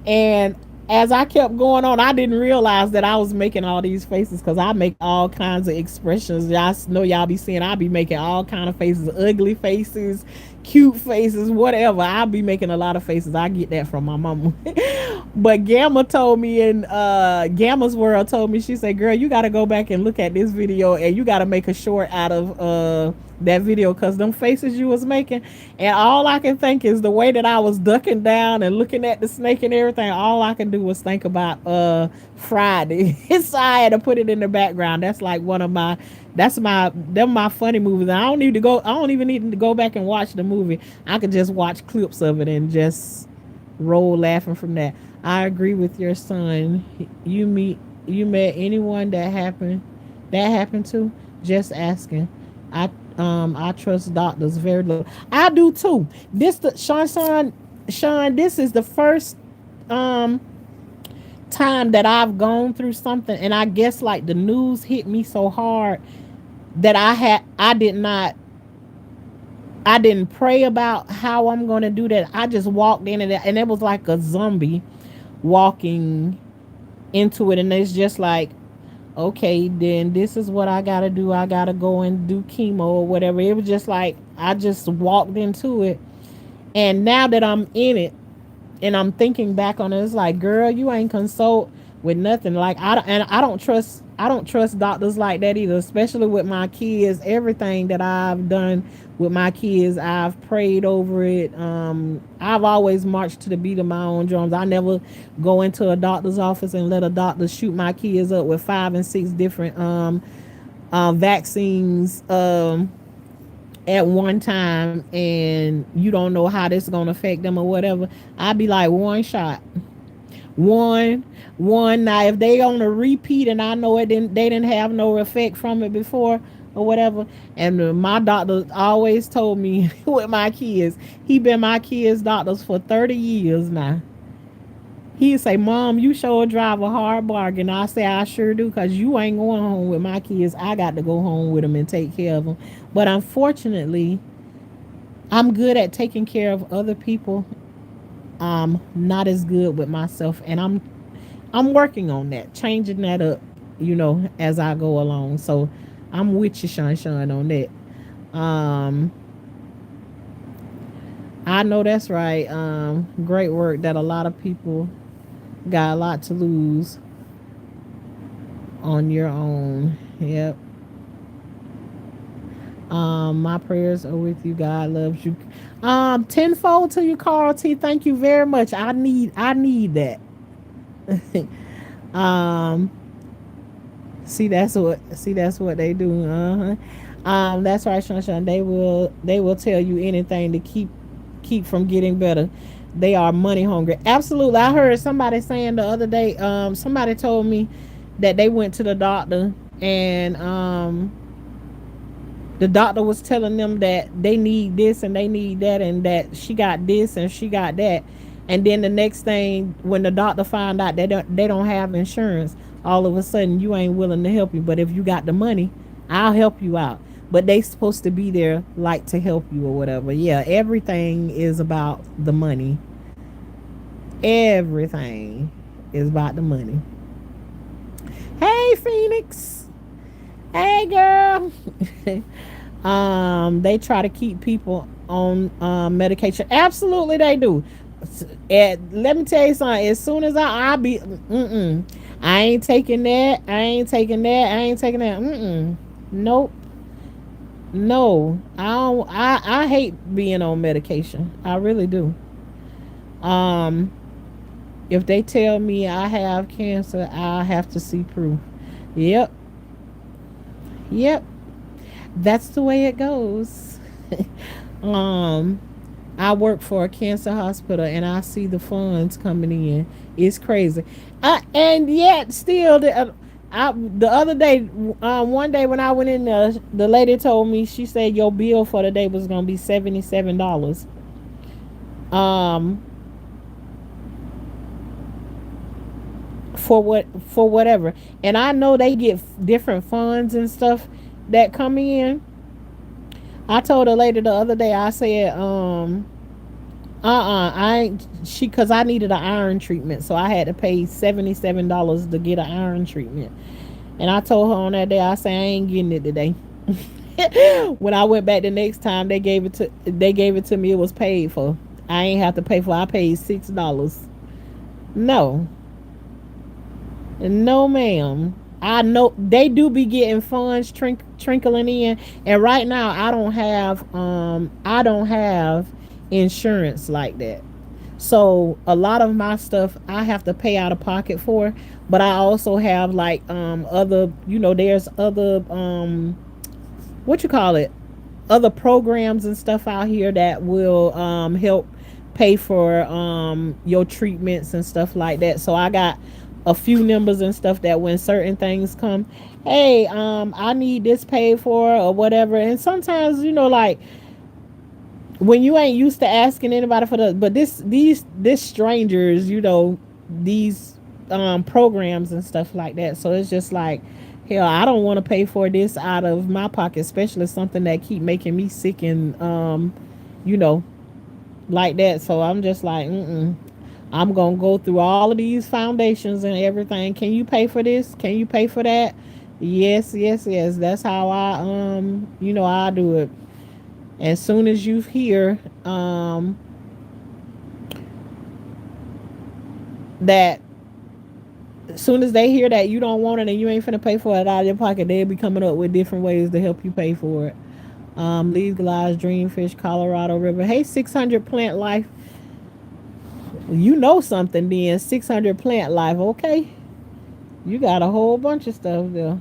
And as I kept going on, I didn't realize that I was making all these faces because I make all kinds of expressions. Y'all know y'all be seeing I be making all kind of faces, ugly faces, cute faces, whatever. I'll be making a lot of faces. I get that from my mama. But Gamma told me, in Gamma's World told me, she said, girl, you got to go back and look at this video and you got to make a short out of that video because them faces you was making. And all I can think is the way that I was ducking down and looking at the snake and everything. All I can do was think about Friday. So I had to put it in the background. That's like one of my them my funny movies. I don't even need to go back and watch the movie. I could just watch clips of it and just roll laughing from that. I agree with your son. You met anyone that happened to? Just asking. I trust doctors very little. I do too. Sean, this is the first um time that I've gone through something, and I guess like the news hit me so hard that I didn't pray about how I'm going to do that. I just walked in and it was like a zombie walking into it. And it's just like, okay, then this is what I got to do. I got to go and do chemo or whatever. It was just like, I just walked into it. And now that I'm in it and I'm thinking back on it, it's like, girl, you ain't consult with nothing. Like, I don't trust. I don't trust doctors like that either, especially with my kids. Everything that I've done with my kids, I've prayed over it. I've always marched to the beat of my own drums. I never go into a doctor's office and let a doctor shoot my kids up with 5 and 6 different vaccines at one time, and you don't know how this is gonna affect them or whatever. I'd be like, one shot, one, one. Now, if they on a repeat and I know they didn't have no effect from it before or whatever, and my doctor always told me with my kids, he been my kids' doctors for 30 years now. He'd say, "Mom, you sure drive a hard bargain." I say, "I sure do, cause you ain't going home with my kids. I got to go home with them and take care of them." But unfortunately, I'm good at taking care of other people. I'm not as good with myself, and I'm working on that, changing that up, as I go along. So I'm with you, Shine, on that. Um, I know that's right. Great work. That a lot of people got a lot to lose on your own. Yep. My prayers are with you. God loves you. Tenfold to you, Carl T. Thank you very much. I need that. um, see that's what they do. That's right, Sunshine. They will tell you anything to keep from getting better. They are money hungry. Absolutely. I heard somebody saying the other day. Somebody told me that they went to the doctor, and the doctor was telling them that they need this and they need that, and that she got this and she got that. And then the next thing, when the doctor found out they don't have insurance, all of a sudden you ain't willing to help you. But if you got the money, I'll help you out. But they supposed to be there like to help you or whatever. Yeah, everything is about the money. Everything is about the money. Hey, Phoenix. Hey, girl. They try to keep people on medication. Absolutely, they do. Let me tell you something. As soon as I be, I ain't taking that. I ain't taking that. I ain't taking that. Nope. No, I don't. I hate being on medication. I really do. Um, if they tell me I have cancer, I have to see proof. Yep. Yep. That's the way it goes. um, I work for a cancer hospital and I see the funds coming in. It's crazy. And yet, still, the other day, one day when I went in there, the lady told me, she said your bill for the day was going to be $77. Um, for whatever. And I know they get different funds and stuff that come in. I told a lady the other day, I said, I ain't she cause I needed an iron treatment, so I had to pay $77 to get an iron treatment. And I told her on that day, I said I ain't getting it today. When I went back the next time, they gave it to me, it was paid for. I ain't have to pay for it. I paid $6. No. No, ma'am. I know they do be getting funds trickling in, and right now I don't have insurance like that. So a lot of my stuff I have to pay out of pocket for, but I also have like other, there's other what you call it, other programs and stuff out here that will help pay for your treatments and stuff like that. So I got a few numbers and stuff that when certain things come, hey, I need this paid for or whatever. And sometimes, like when you ain't used to asking anybody for the, but this strangers, these programs and stuff like that. So it's just like, hell, I don't want to pay for this out of my pocket, especially something that keep making me sick and you know like that. So I'm just like, I'm gonna go through all of these foundations and everything. Can you pay for this? Can you pay for that? Yes, yes, yes. That's how I do it. As soon as you hear that As soon as they hear that you don't want it and you ain't finna pay for it out of your pocket, they'll be coming up with different ways to help you pay for it. Legalized Dreamfish, Colorado River. Hey, 600 Plant Life. You know something then. 600 Plant Life. Okay. You got a whole bunch of stuff there.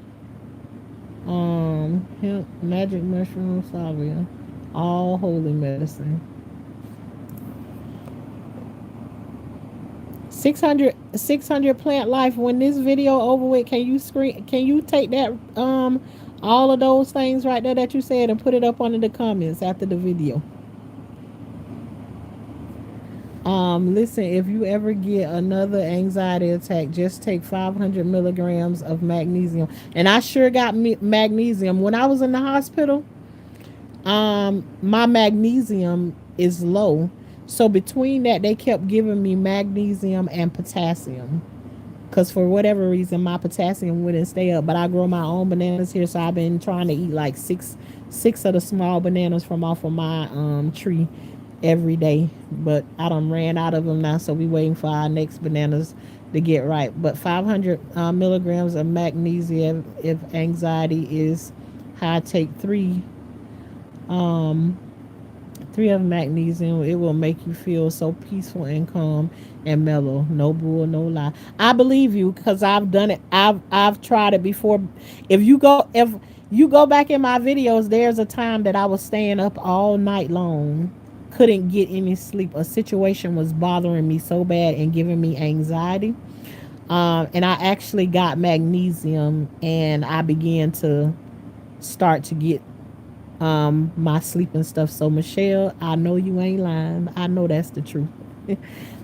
Hemp, magic mushroom, salvia. All holy medicine. 600 Plant Life. When this video over with, can you take that all of those things right there that you said and put it up under the comments after the video. Listen, if you ever get another anxiety attack, just take 500 milligrams of magnesium. And I sure got magnesium when I was in the hospital. My magnesium is low, so between that, they kept giving me magnesium and potassium. Cause for whatever reason, my potassium wouldn't stay up. But I grow my own bananas here, so I've been trying to eat like six of the small bananas from off of my tree every day. But I done ran out of them now, so we waiting for our next bananas to get right. But 500 milligrams of magnesium if anxiety is high. Take um three of magnesium. It will make you feel so peaceful and calm and mellow. No bull, no lie. I believe you because I've done it. I've tried it before. If you go back in my videos, there's a time that I was staying up all night long, couldn't get any sleep. A situation was bothering me so bad and giving me anxiety. And I actually got magnesium and I began to start to get my sleep and stuff. So Michelle, I know you ain't lying. I know that's the truth.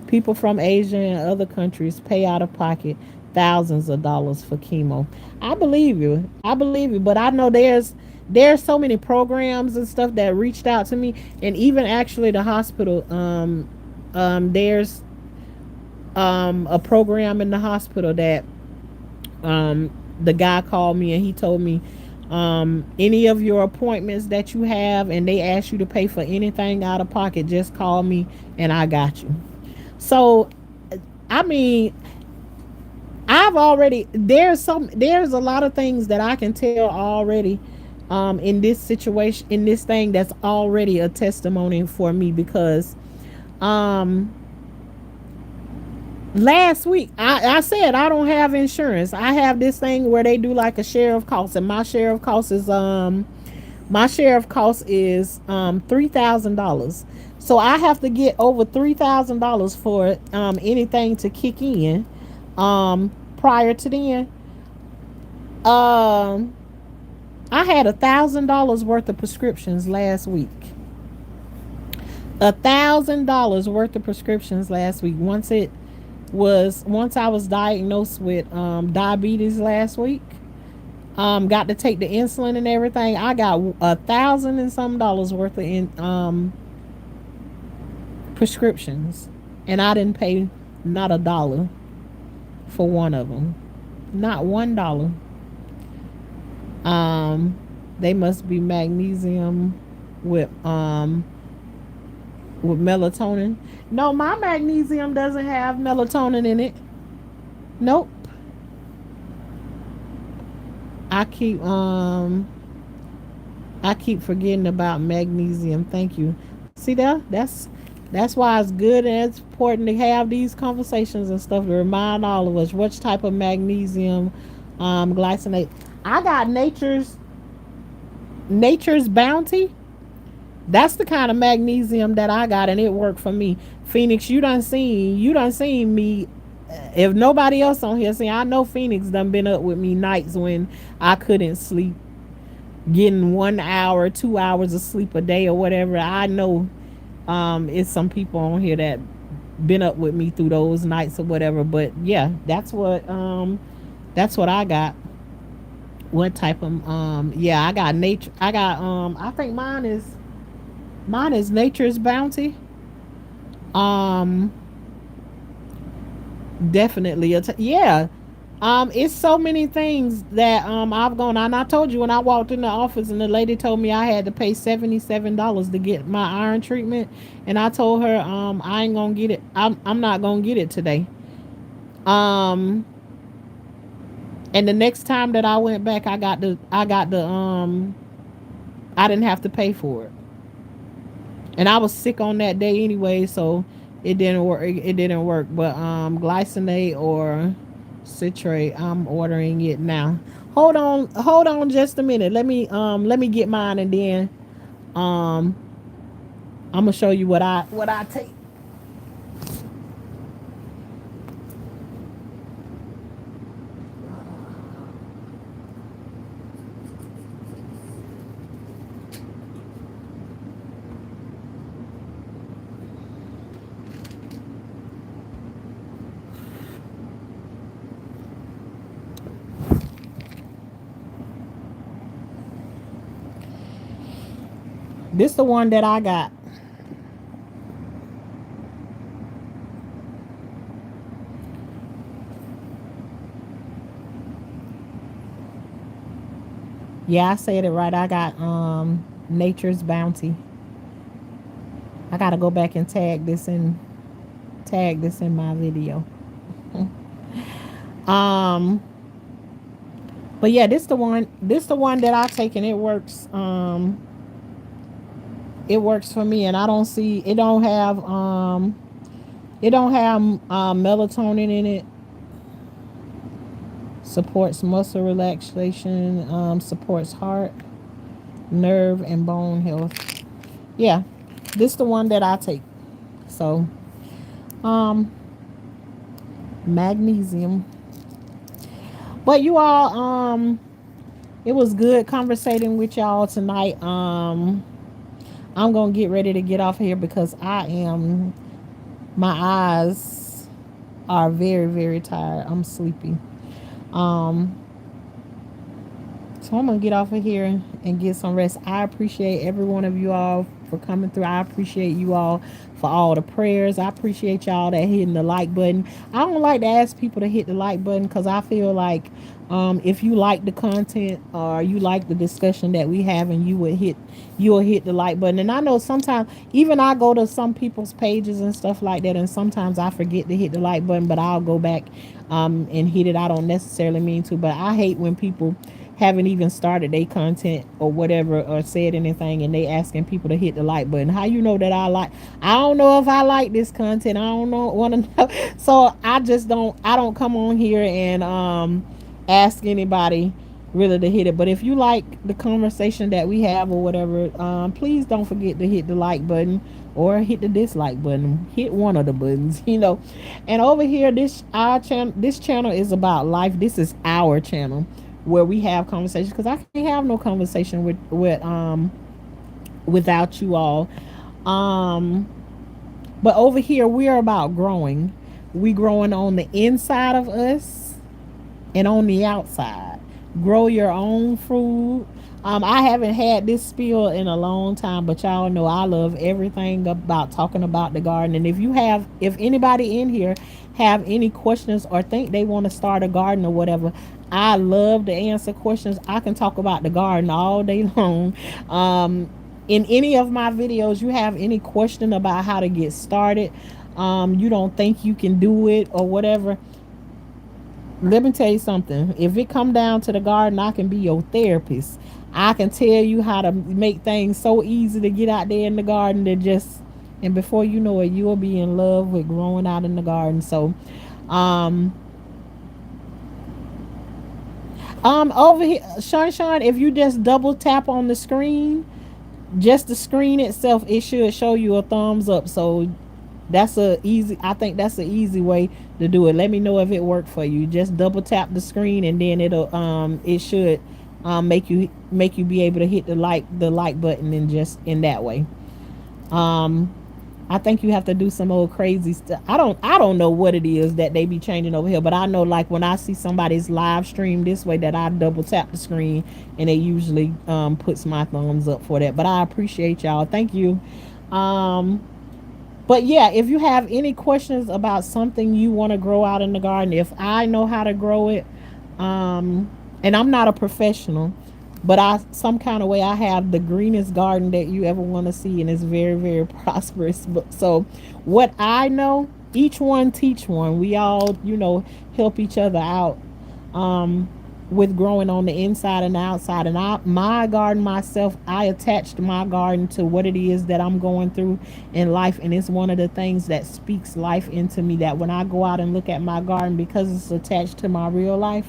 People from Asia and other countries pay out of pocket thousands of dollars for chemo. I believe you. I believe you. But I know there's so many programs and stuff that reached out to me, and even actually the hospital. There's a program in the hospital that the guy called me and he told me any of your appointments that you have and they ask you to pay for anything out of pocket, just call me and I got you. So I mean, there's a lot of things that I can tell already in this situation, in this thing, that's already a testimony for me because um last week I said I don't have insurance. I have this thing where they do like a share of costs, and my share of costs is $3,000. So I have to get over $3,000 for anything to kick in. Prior to then, um I had $1,000 worth of prescriptions last week. $1,000 worth of prescriptions last week. Once I was diagnosed with diabetes last week, got to take the insulin and everything. I got 1,000 and some dollars worth of prescriptions, and I didn't pay not a dollar for one of them, not $1. Um, they must be magnesium with melatonin. No, my magnesium doesn't have melatonin in it. Nope. I keep um I keep forgetting about magnesium. Thank you. See that? That's why it's good and it's important to have these conversations and stuff to remind all of us which type of magnesium glycinate. I got nature's bounty. That's the kind of magnesium that I got, and it worked for me. Phoenix, you done seen me. If nobody else on here seen, I know Phoenix done been up with me nights when I couldn't sleep, getting 1 hour, 2 hours of sleep a day or whatever. I know it's some people on here that been up with me through those nights or whatever. But yeah, that's what I got. What type of yeah, I got nature. I got I think mine is nature's bounty. Um, definitely. Yeah. It's so many things that I've gone. And I told you when I walked in the office and the lady told me I had to pay $77 to get my iron treatment, and I told her I ain't gonna get it. I'm not gonna get it today. Um, And the next time that I went back, I didn't have to pay for it. And I was sick on that day anyway, so it didn't work. It didn't work. But glycinate or citrate, I'm ordering it now. Hold on, just a minute. Let me get mine, and then um, I'm gonna show you what I take. This the one that I got. Yeah, I said it right. I got Nature's Bounty. I gotta go back and tag this in my video. um, but yeah, this the one. This the one that I take, and it works. It works for me, and I don't see it. It don't have melatonin in it. Supports muscle relaxation. Supports heart, nerve, and bone health. Yeah, this the one that I take. So, um, magnesium. But you all, it was good conversating with y'all tonight. I'm gonna get ready to get off here because my eyes are very, very tired. I'm sleepy. Um, So I'm gonna get off of here and get some rest. I appreciate every one of you all for coming through. I appreciate you all for all the prayers. I appreciate y'all that hitting the like button. I don't like to ask people to hit the like button because I feel like if you like the content or you like the discussion that we have, and you will hit the like button. And I know sometimes even I go to some people's pages and stuff like that, and sometimes I forget to hit the like button, but I'll go back and hit it. I don't necessarily mean to, but I hate when people haven't even started their content or whatever or said anything, and they asking people to hit the like button. How you know that I don't know if I like this content. I don't know want to know. So I don't come on here and ask anybody really to hit it. But if you like the conversation that we have or whatever, please don't forget to hit the like button or hit the dislike button. Hit one of the buttons, you know. And over here, this channel is about life. This is our channel where we have conversations, because I can't have no conversation without you all. Um, but over here, we're about growing. We growing on the inside of us and on the outside. Grow your own food. I haven't had this spiel in a long time, but y'all know I love everything about talking about the garden. And if anybody in here have any questions or think they want to start a garden or whatever, I love to answer questions. I can talk about the garden all day long. In any of my videos, you have any question about how to get started, you don't think you can do it or whatever, let me tell you something. If it come down to the garden, I can be your therapist. I can tell you how to make things so easy to get out there in the garden that just, and before you know it, you'll be in love with growing out in the garden. So, um, over here, Sean, if you just double tap on the screen, just the screen itself, it should show you a thumbs up. So I think that's an easy way to do it. Let me know if it worked for you. Just double tap the screen, and then it should make you be able to hit the like button, and just in that way. um I think you have to do some old crazy stuff. I don't know what it is that they be changing over here, but I know, like, when I see somebody's live stream this way, that I double tap the screen, and it usually puts my thumbs up for that. But I appreciate y'all. Thank you. um but yeah, if you have any questions about something you want to grow out in the garden, if I know how to grow it, um, and I'm not a professional, but I some kind of way I have the greenest garden that you ever want to see, and it's very, very prosperous. But so, what I know, each one teach one. We all, help each other out. with growing on the inside and the outside. And my garden myself, I attached my garden to what it is that I'm going through in life. And it's one of the things that speaks life into me, that when I go out and look at my garden, because it's attached to my real life,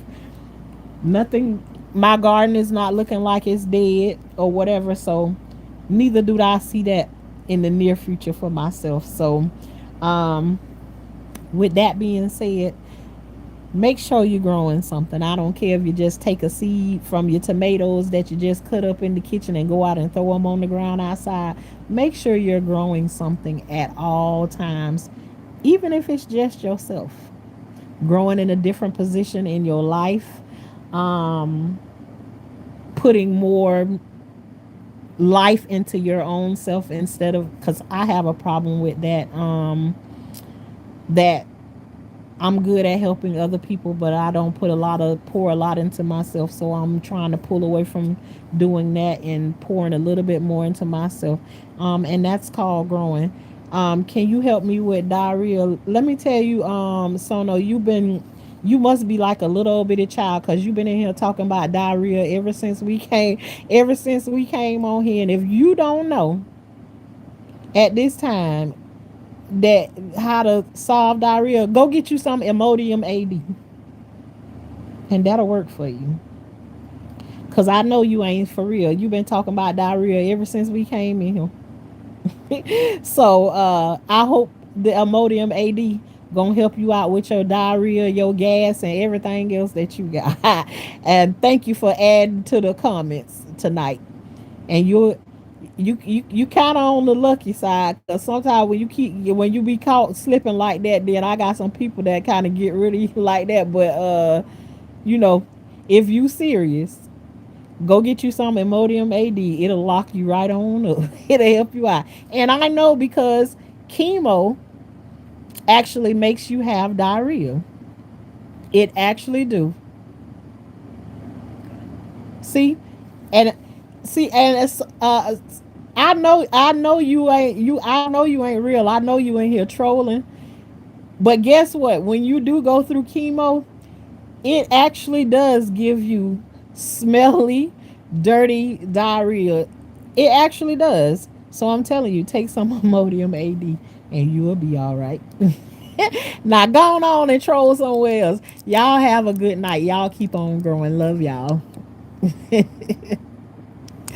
nothing, my garden is not looking like it's dead or whatever. So neither do I see that in the near future for myself. So um with that being said, make sure you're growing something. I don't care if you just take a seed from your tomatoes that you just cut up in the kitchen and go out and throw them on the ground outside. Make sure you're growing something at all times, even if it's just yourself. Growing in a different position in your life, um, putting more life into your own self instead of, because I have a problem with that. That I'm good at helping other people, but I don't pour a lot into myself. So I'm trying to pull away from doing that and pouring a little bit more into myself. And that's called growing. Can you help me with diarrhea? Let me tell you, Sono, you must be like a little bitty child, because you've been in here talking about diarrhea ever since we came on here. And if you don't know at this time that how to solve diarrhea, go get you some Imodium AD, and that'll work for you. Cause I know you ain't for real. You've been talking about diarrhea ever since we came in here. So I hope the Imodium AD gonna help you out with your diarrhea, your gas, and everything else that you got. And thank you for adding to the comments tonight. And you kind of on the lucky side, because sometimes when you be caught slipping like that, then I got some people that kind of get really like that. But you know, if you serious, go get you some Imodium AD. It'll lock you right on up. It'll help you out. And I know, because chemo actually makes you have diarrhea. It actually do. See, and it's I know you ain't real. I know you in here trolling. But guess what? When you do go through chemo, it actually does give you smelly, dirty diarrhea. It actually does. So I'm telling you, take some Imodium AD and you will be all right. Now go on and troll somewhere else. Y'all have a good night. Y'all keep on growing. Love y'all.